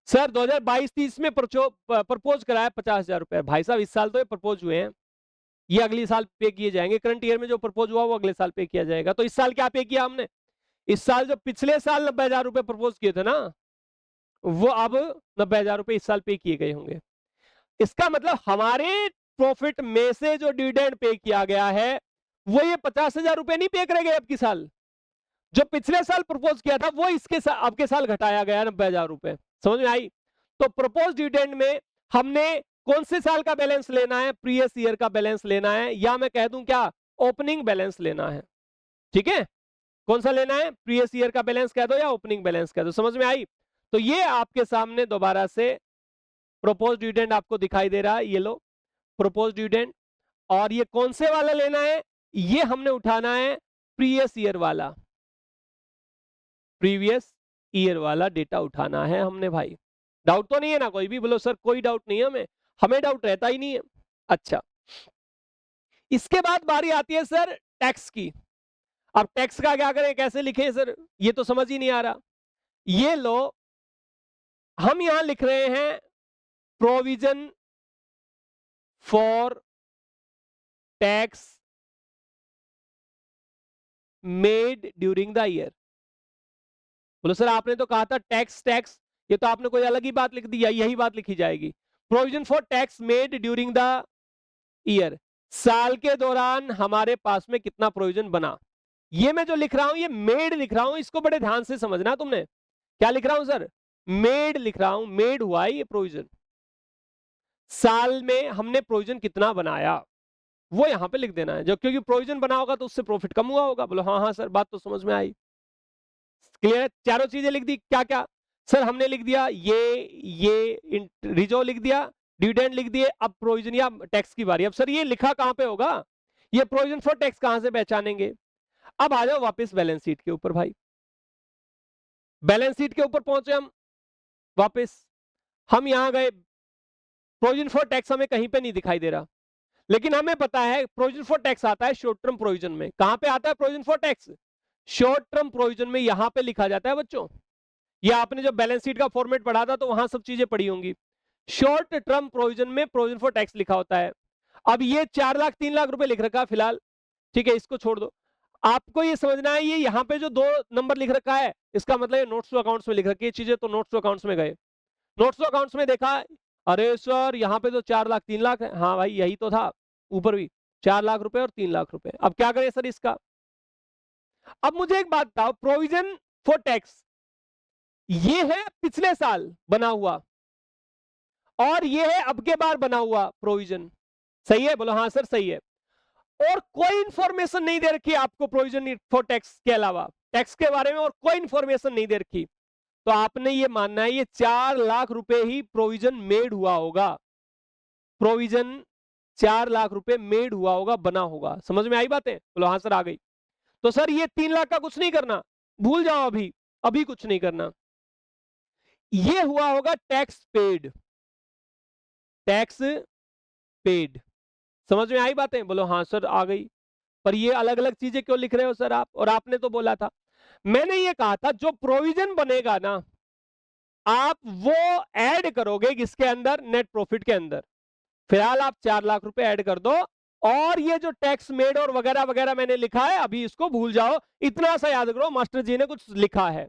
सर 2022-23 में प्रपोज कराया 50,000 रुपए। भाई साहब इस साल तो ये प्रपोज हुए हैं, ये अगली साल पे किए जाएंगे। करंट ईयर में जो प्रपोज हुआ वो अगले साल पे किया जाएगा। तो इस साल क्या पे किया हमने? इस साल जो पिछले साल 90,000 रुपए प्रपोज किए थे ना, वो अब 90,000 रुपए इस साल पे किए गए होंगे। इसका मतलब हमारे प्रॉफिट में से जो डिविडेंड पे किया गया है वो ये 50,000 रुपए नहीं पे करेंगे अब की साल, जो पिछले साल प्रपोज किया था वो इसके अब के साल घटाया गया 90,000 रुपए। समझ में आई? तो प्रपोज डिविडेंड में हमने कौन से साल का बैलेंस लेना है? प्रीवियस ईयर का बैलेंस लेना है, या मैं कह दूं क्या, ओपनिंग बैलेंस लेना है। ठीक है, कौन सा लेना है? प्रीवियस ईयर का बैलेंस कह दो या ओपनिंग बैलेंस कह दो। समझ में आई? तो ये आपके सामने दोबारा से प्रोपोज डिविडेंड आपको दिखाई दे रहा है, ये लो प्रोपोज डिविडेंड। और ये कौन से वाला लेना है? ये हमने उठाना है प्रीवियस ईयर वाला, प्रीवियस ईयर वाला डेटा उठाना है हमने भाई। डाउट तो नहीं है ना कोई भी? बोलो सर कोई डाउट नहीं है हमें, हमें डाउट रहता ही नहीं है। अच्छा, इसके बाद बारी आती है सर टैक्स की। अब टैक्स का क्या करें, कैसे लिखें सर, ये तो समझ ही नहीं आ रहा। ये लो, हम यहां लिख रहे हैं provision for tax made during the year. बोलो सर आपने तो कहा था टैक्स टैक्स, ये तो आपने कोई अलग ही बात लिख दी, यही बात लिखी जाएगी। Provision for tax made during the year, साल के दौरान हमारे पास में कितना प्रोविजन बना। ये मैं जो लिख रहा हूं ये मेड लिख रहा हूं, इसको बड़े ध्यान से समझना। तुमने क्या लिख रहा हूं सर? मेड लिख रहा हूं, मेड हुआ है ये प्रोविजन, साल में हमने प्रोविजन कितना बनाया वो यहां पे लिख देना है, जो क्योंकि प्रोविजन बना होगा तो उससे प्रॉफिट कम हुआ होगा। बोलो हाँ हाँ सर, बात तो समझ में आई। क्लियर है? चारों चीजें लिख दी। क्या क्या सर? हमने लिख दिया ये रिजो लिख दिया, डिविडेंड लिख दिए। अब प्रोविजन या टैक्स की बारी। अब सर ये लिखा कहां पे होगा? ये प्रोविजन फॉर टैक्स कहां से पहचानेंगे? अब आ जाओ वापस बैलेंस शीट के ऊपर भाई। बैलेंस शीट के ऊपर पहुंचे हम वापस, हम यहां गए, प्रोविजन फॉर टैक्स हमें कहीं पे नहीं दिखाई दे रहा, लेकिन हमें पता है प्रोविजन फॉर टैक्स आता है शॉर्ट टर्म प्रोविजन में। कहां पे आता है provision for tax? Short term provision में, यहां पे लिखा जाता है बच्चों। ये आपने जब बैलेंस शीट का फॉर्मेट पढ़ा था तो वहां सब चीजें पढ़ी होंगी। शॉर्ट टर्म प्रोविजन में प्रोविजन फॉर टैक्स लिखा होता है। अब ये 4 लाख 3 लाख रुपए लिख रखा है फिलहाल, ठीक है, इसको छोड़ दो। आपको ये समझना है, ये यहाँ पे जो 2 नंबर लिख रखा है इसका मतलब ये नोट्स टू अकाउंट्स में लिख रखी है चीजें। तो नोट्स टू अकाउंट्स में गए, नोट्स टू अकाउंट्स में देखा, अरे सर यहाँ पे तो 4 लाख 3 लाख है। हाँ भाई यही तो था, ऊपर भी 4 लाख रुपए और 3 लाख रुपए। अब क्या करें सर इसका? अब मुझे एक बात बताओ, प्रोविजन फॉर टैक्स ये है पिछले साल बना हुआ, और ये है अब के बार बना हुआ प्रोविजन। सही है? बोलो हाँ सर सही है। और कोई इंफॉर्मेशन नहीं दे रखी आपको प्रोविजन फॉर टैक्स के अलावा, टैक्स के बारे में और कोई इंफॉर्मेशन नहीं दे रखी, तो आपने ये मानना है ये 4 लाख रुपए ही प्रोविजन मेड हुआ होगा। प्रोविजन 4 लाख रुपए मेड हुआ होगा, बना होगा। समझ में आई बातें? बोलो हाँ सर आ गई। तो सर ये 3 लाख का कुछ नहीं करना, भूल जाओ, अभी अभी कुछ नहीं करना। ये हुआ होगा टैक्स पेड, टैक्स पेड। समझ में आई बातें? बोलो हाँ सर आ गई। पर ये अलग अलग चीजें क्यों लिख रहे हो सर आप? और आपने तो बोला था, मैंने ये कहा था जो प्रोविजन बनेगा ना आप वो ऐड करोगे किसके अंदर? नेट प्रॉफिट के अंदर। फिलहाल आप 4 लाख रुपए ऐड कर दो, और ये जो टैक्स मेड और वगैरह वगैरह मैंने लिखा है अभी इसको भूल जाओ। इतना सा याद करो मास्टर जी ने कुछ लिखा है।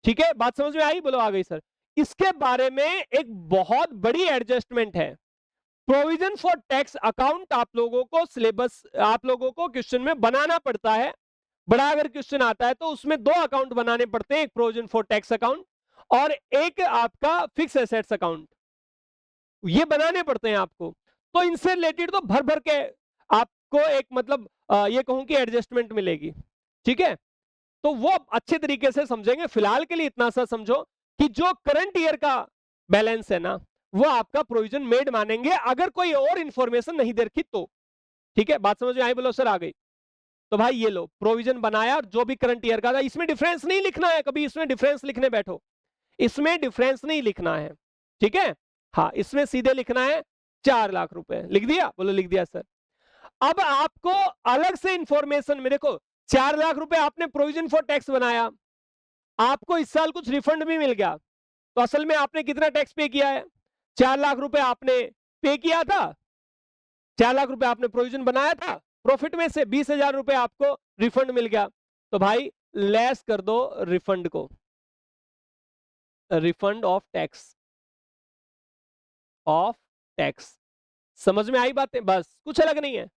ठीक है, बात समझ में आई? बोलो आ गई सर। इसके बारे में एक बहुत बड़ी एडजस्टमेंट है। प्रोविजन फॉर टैक्स अकाउंट आप लोगों को सिलेबस, आप लोगों को क्वेश्चन में बनाना पड़ता है। बड़ा अगर क्वेश्चन आता है तो उसमें 2 अकाउंट बनाने पड़ते हैं, एक प्रोविजन फॉर टैक्स अकाउंट और एक आपका फिक्स एसेट्स अकाउंट। ये बनाने पड़ते हैं आपको। तो इनसे रिलेटेड तो भर भर के आपको एक मतलब ये कहूं कि एडजस्टमेंट मिलेगी। ठीक है, तो वो अच्छे तरीके से समझेंगे। फिलहाल के लिए इतना सा समझो कि जो करंट ईयर का बैलेंस है ना वो आपका प्रोविजन मेड मानेंगे, अगर कोई और इंफॉर्मेशन नहीं दे रखी तो। ठीक है, बात समझ में आई? बोलो सर आ गई। तो भाई ये लो प्रोविजन बनाया, जो भी करंट ईयर का था, इसमें डिफरेंस नहीं लिखना है कभी, इसमें डिफरेंस लिखने बैठो इसमें डिफरेंस नहीं लिखना है। ठीक है, हाँ इसमें सीधे लिखना है 4 लाख रुपए। लिख दिया? बोलो लिख दिया सर। अब आपको अलग से इंफॉर्मेशन में देखो, 4 लाख रुपए आपने प्रोविजन फॉर टैक्स बनाया, आपको इस साल कुछ रिफंड भी मिल गया, तो असल में आपने कितना टैक्स पे किया है? 4 लाख रुपए आपने पे किया था, 4 लाख रुपए आपने प्रोविजन बनाया था, प्रॉफिट में से 20,000 रुपए आपको रिफंड मिल गया। तो भाई लेस कर दो रिफंड को, refund of tax, of tax. समझ में आई बातें? बस कुछ अलग नहीं है।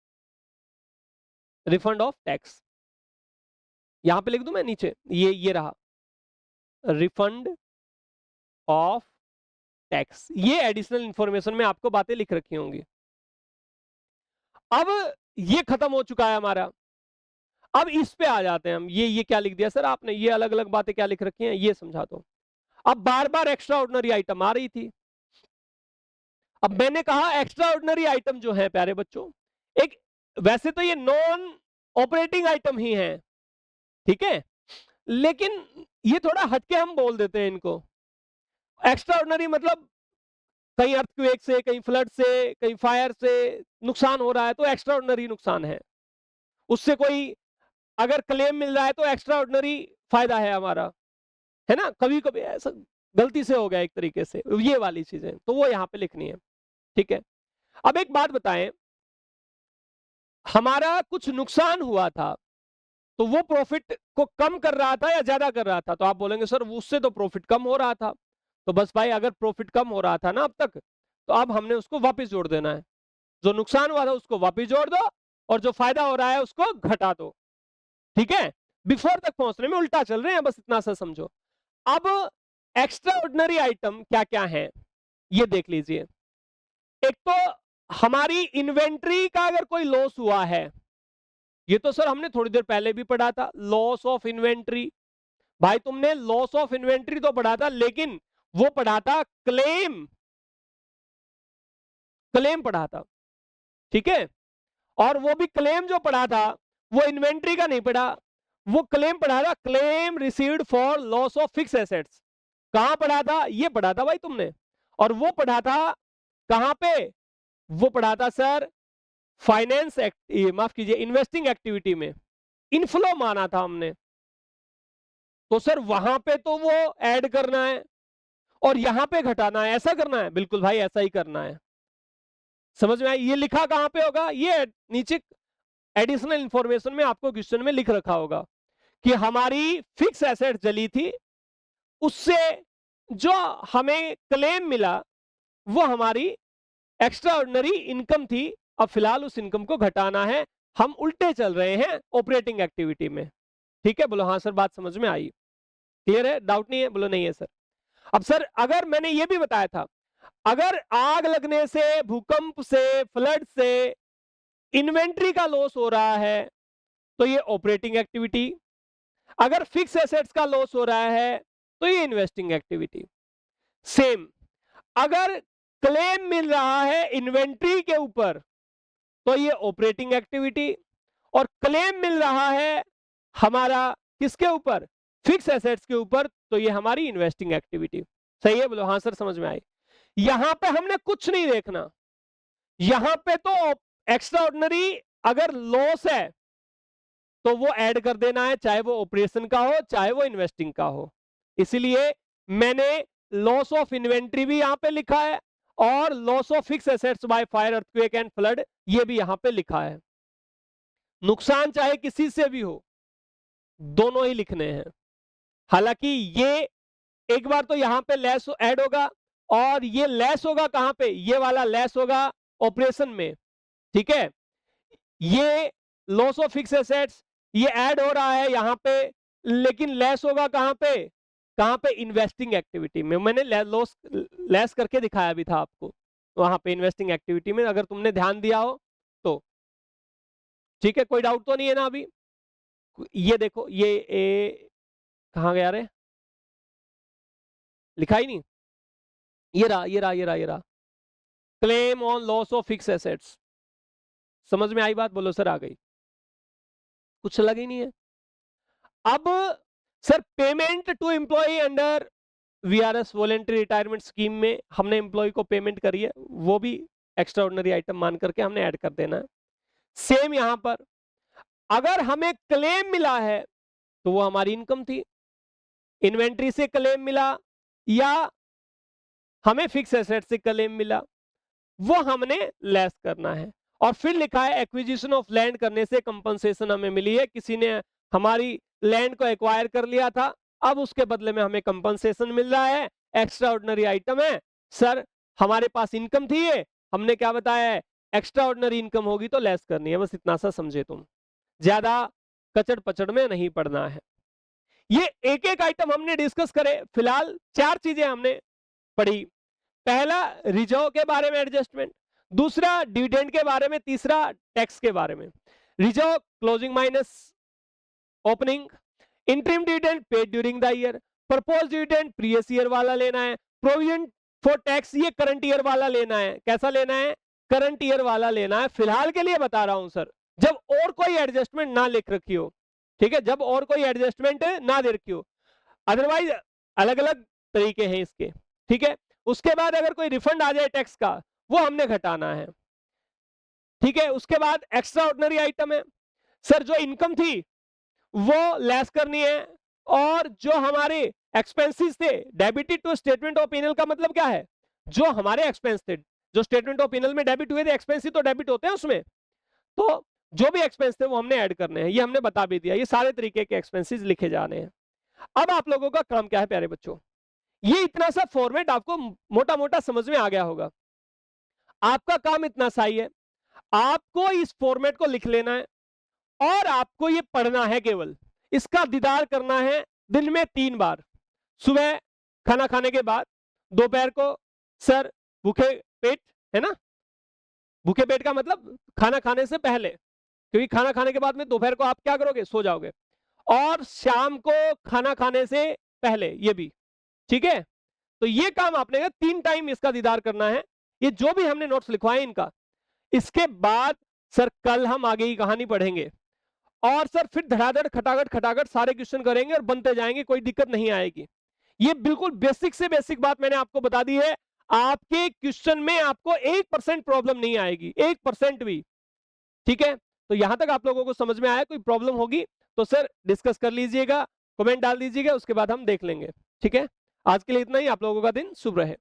रिफंड ऑफ टैक्स, यहां पे लिख दूं मैं नीचे, ये रहा रिफंड ऑफ टैक्स, ये एडिशनल इंफॉर्मेशन में आपको बातें लिख रखी होंगी। अब ये खत्म हो चुका है हमारा, अब इस पे आ जाते हैं हम। ये क्या लिख दिया सर आपने, ये अलग अलग बातें क्या लिख रखी हैं ये समझा दो। अब बार बार एक्स्ट्रा ऑर्डिनरी आइटम आ रही थी। अब मैंने कहा एक्स्ट्रा ऑर्डिनरी आइटम जो है प्यारे बच्चों, एक वैसे तो ये नॉन ऑपरेटिंग आइटम ही है, ठीक है, लेकिन ये थोड़ा हटके हम बोल देते हैं इनको। एक्स्ट्रा ऑर्डिनरी मतलब कहीं अर्थक्वेक से, कहीं फ्लड से, कहीं फायर से नुकसान हो रहा है तो एक्स्ट्रा ऑर्डिनरी नुकसान है, उससे कोई अगर क्लेम मिल रहा है तो एक्स्ट्रा ऑर्डिनरी फायदा है हमारा, है ना। कभी कभी ऐसा गलती से हो गया एक तरीके से, ये वाली चीजें तो वो यहां पे लिखनी है, ठीक है। अब एक बात बताएं, हमारा कुछ नुकसान हुआ था तो वो प्रॉफिट को कम कर रहा था या ज्यादा कर रहा था, तो आप बोलेंगे सर उससे तो प्रॉफिट कम हो रहा था। तो बस भाई अगर प्रॉफिट कम हो रहा था ना अब तक, तो अब हमने उसको वापस जोड़ देना है, जो नुकसान हुआ था उसको वापस जोड़ दो और जो फायदा हो रहा है उसको घटा दो, ठीक है। बिफोर तक पहुंचने में उल्टा चल रहे हैं, बस इतना सा समझो। अब एक्स्ट्रा ऑर्डिनरी आइटम क्या क्या है ये देख लीजिए। एक तो हमारी इन्वेंट्री का अगर कोई लॉस हुआ है, ये तो सर हमने थोड़ी देर पहले भी पढ़ा था, लॉस ऑफ इन्वेंट्री। भाई तुमने लॉस ऑफ इन्वेंट्री तो पढ़ा था, लेकिन वो पढ़ा था क्लेम, क्लेम पढ़ा था, ठीक है। और वो भी क्लेम जो पढ़ा था वो इन्वेंट्री का नहीं पढ़ा, वो क्लेम पढ़ा था, claim received for loss of fix assets. कहां पढ़ा था, ये पढ़ा था भाई तुमने। और वो पढ़ा था कहां पे, वो पढ़ा था सर फाइनेंस माफ कीजिए इन्वेस्टिंग एक्टिविटी में, इनफ्लो माना था हमने। तो सर वहां पे तो वो ऐड करना है और यहां पे घटाना है, ऐसा करना है, बिल्कुल भाई ऐसा ही करना है। समझ में आई, ये लिखा कहां पे होगा, ये नीचे एडिशनल इंफॉर्मेशन में आपको क्वेश्चन में लिख रखा होगा कि हमारी फिक्स एसेट जली थी, उससे जो हमें क्लेम मिला वो हमारी एक्स्ट्रा ऑर्डिनरी इनकम थी। अब फिलहाल उस इनकम को घटाना है, हम उल्टे चल रहे हैं ऑपरेटिंग एक्टिविटी में, ठीक है। बोलो हाँ सर बात समझ में आई, क्लियर है, डाउट नहीं है, बोलो नहीं है सर। अब सर अगर मैंने ये भी बताया था, अगर आग लगने से, भूकंप से, फ्लड से इन्वेंट्री का लॉस हो रहा है तो ये ऑपरेटिंग एक्टिविटी, अगर फिक्स एसेट्स का लॉस हो रहा है तो ये इन्वेस्टिंग एक्टिविटी। सेम अगर क्लेम मिल रहा है इन्वेंट्री के ऊपर तो ये ऑपरेटिंग एक्टिविटी, और क्लेम मिल रहा है हमारा किसके ऊपर, फिक्स एसेट्स के ऊपर, तो ये हमारी इन्वेस्टिंग एक्टिविटी। सही है, बोलो हाँ सर समझ में आई। यहां पे हमने कुछ नहीं देखना, यहां पे तो एक्स्ट्रा ऑर्डिनरी अगर लॉस है तो वो ऐड कर देना है, चाहे वो ऑपरेशन का हो चाहे वो इन्वेस्टिंग का हो। इसलिए मैंने लॉस ऑफ इन्वेंट्री भी यहां पे लिखा है और loss of fix assets by fire, earthquake and flood ये भी यहां पे लिखा है। नुकसान चाहे किसी से भी हो, दोनों ही लिखने हैं। हालांकि ये एक बार तो यहां पे लेस ऐड होगा, और ये लेस होगा कहां पे, ये वाला लेस होगा ऑपरेशन में, ठीक है। ये लॉस ऑफ फिक्स एसेट्स ये ऐड हो रहा है यहां पे, लेकिन लेस होगा कहां पे, कहां पे, इन्वेस्टिंग एक्टिविटी में। मैंने लॉस लेस करके दिखाया भी था आपको वहां पे इन्वेस्टिंग एक्टिविटी में, अगर तुमने ध्यान दिया हो तो, ठीक है। कोई डाउट तो नहीं है ना अभी। ये देखो ये ए कहां गया रे, लिखा ही नहीं, ये रहा ये रहा ये रहा ये रहा, claim on loss of fix assets. समझ में आई बात, बोलो सर आ गई, कुछ लग ही नहीं है। अब sir payment to employ under VRS voluntary retirement scheme में हमने एम्प्लॉय को पेमेंट करी है, वो भी एक्स्ट्रा ऑर्डिनरी आइटम मान करके हमने ऐड कर देना है। सेम यहां पर अगर हमें क्लेम मिला है तो वो हमारी इनकम थी, इन्वेंट्री से क्लेम मिला या हमें फिक्स एसेट से क्लेम मिला, वो हमने लेस करना है। और फिर लिखा है एक्विजिशन ऑफ लैंड करने से कंपनसेशन हमें मिली है, किसी ने हमारी लैंड को एक्वायर कर लिया था, अब उसके बदले में हमें कंपनसेशन मिल रहा है, एक्स्ट्रा ऑर्डिनरी आइटम है। सर हमारे पास इनकम थी, ये हमने क्या बताया है, एक्स्ट्रा ऑर्डिनरी इनकम होगी तो लेस करनी है, बस इतना सा समझे तुम। ज्यादा कचड़ पचड़ में नहीं पड़ना है। ये एक एक आइटम हमने डिस्कस करे, फिलहाल 4 चीजें हमने पढ़ी। पहला रिजर्व के बारे में एडजस्टमेंट, दूसरा डिविडेंड के बारे में, तीसरा टैक्स के बारे में। Reserve closing minus opening, interim dividend paid during the year, propose dividend previous year वाला लेना है, प्रोविजन फॉर टैक्स ये करंट ईयर वाला लेना है। कैसा लेना है? करंट ईयर वाला लेना है। फिलहाल के लिए बता रहा हूं सर, जब और कोई एडजस्टमेंट ना लिख रखी हो, ठीक है, जब और कोई एडजस्टमेंट ना दे रखी हो, अदरवाइज अलग अलग तरीके हैं इसके, ठीक है। उसके बाद अगर कोई रिफंड आ जाए टैक्स का, वो हमने घटाना है, ठीक है। उसके बाद एक्स्ट्रा ऑर्डिनरी आइटम है सर, जो इनकम थी वो लेस करनी है, और जो हमारे एक्सपेंसेस थे debited two statement of P&L का मतलब क्या है? जो हमारे एक्सपेंस थे, जो स्टेटमेंट ऑफ P&L में डेबिट हुए थे, एक्सपेंस तो डेबिट होते हैं उसमें, तो जो भी एक्सपेंस थे वो हमने ऐड करने हैं। ये हमने बता भी दिया, ये सारे तरीके के एक्सपेंसेस लिखे जाने हैं। अब आप लोगों का काम क्या है प्यारे बच्चों? ये इतना सा फॉर्मेट आपको मोटा मोटा समझ में आ गया होगा। आपका काम इतना सा ही है, आपको इस फॉर्मेट को लिख लेना है और आपको ये पढ़ना है, केवल इसका दीदार करना है दिन में 3 बार। सुबह खाना खाने के बाद, दोपहर को सर भूखे पेट, है ना, भूखे पेट का मतलब खाना खाने से पहले, क्योंकि खाना खाने के बाद में दोपहर को आप क्या करोगे? सो जाओगे। और शाम को खाना खाने से पहले, ये भी, ठीक है। तो ये काम आपने 3 टाइम इसका दीदार करना है। ये जो भी हमने नोट्स लिखवाए इनका, इसके बाद सर कल हम आगे की कहानी पढ़ेंगे, और सर फिर धड़ाधड़ खटाखट खटाखट सारे क्वेश्चन करेंगे और बनते जाएंगे, कोई दिक्कत नहीं आएगी। ये बिल्कुल बेसिक से बेसिक बात मैंने आपको बता दी है। आपके क्वेश्चन में आपको 1% प्रॉब्लम नहीं आएगी, 1% भी, ठीक है। तो यहां तक आप लोगों को समझ में आया? कोई प्रॉब्लम होगी तो सर डिस्कस कर लीजिएगा, कमेंट डाल दीजिएगा, उसके बाद हम देख लेंगे, ठीक है। आज के लिए इतना ही। आप लोगों का दिन शुभ रहे।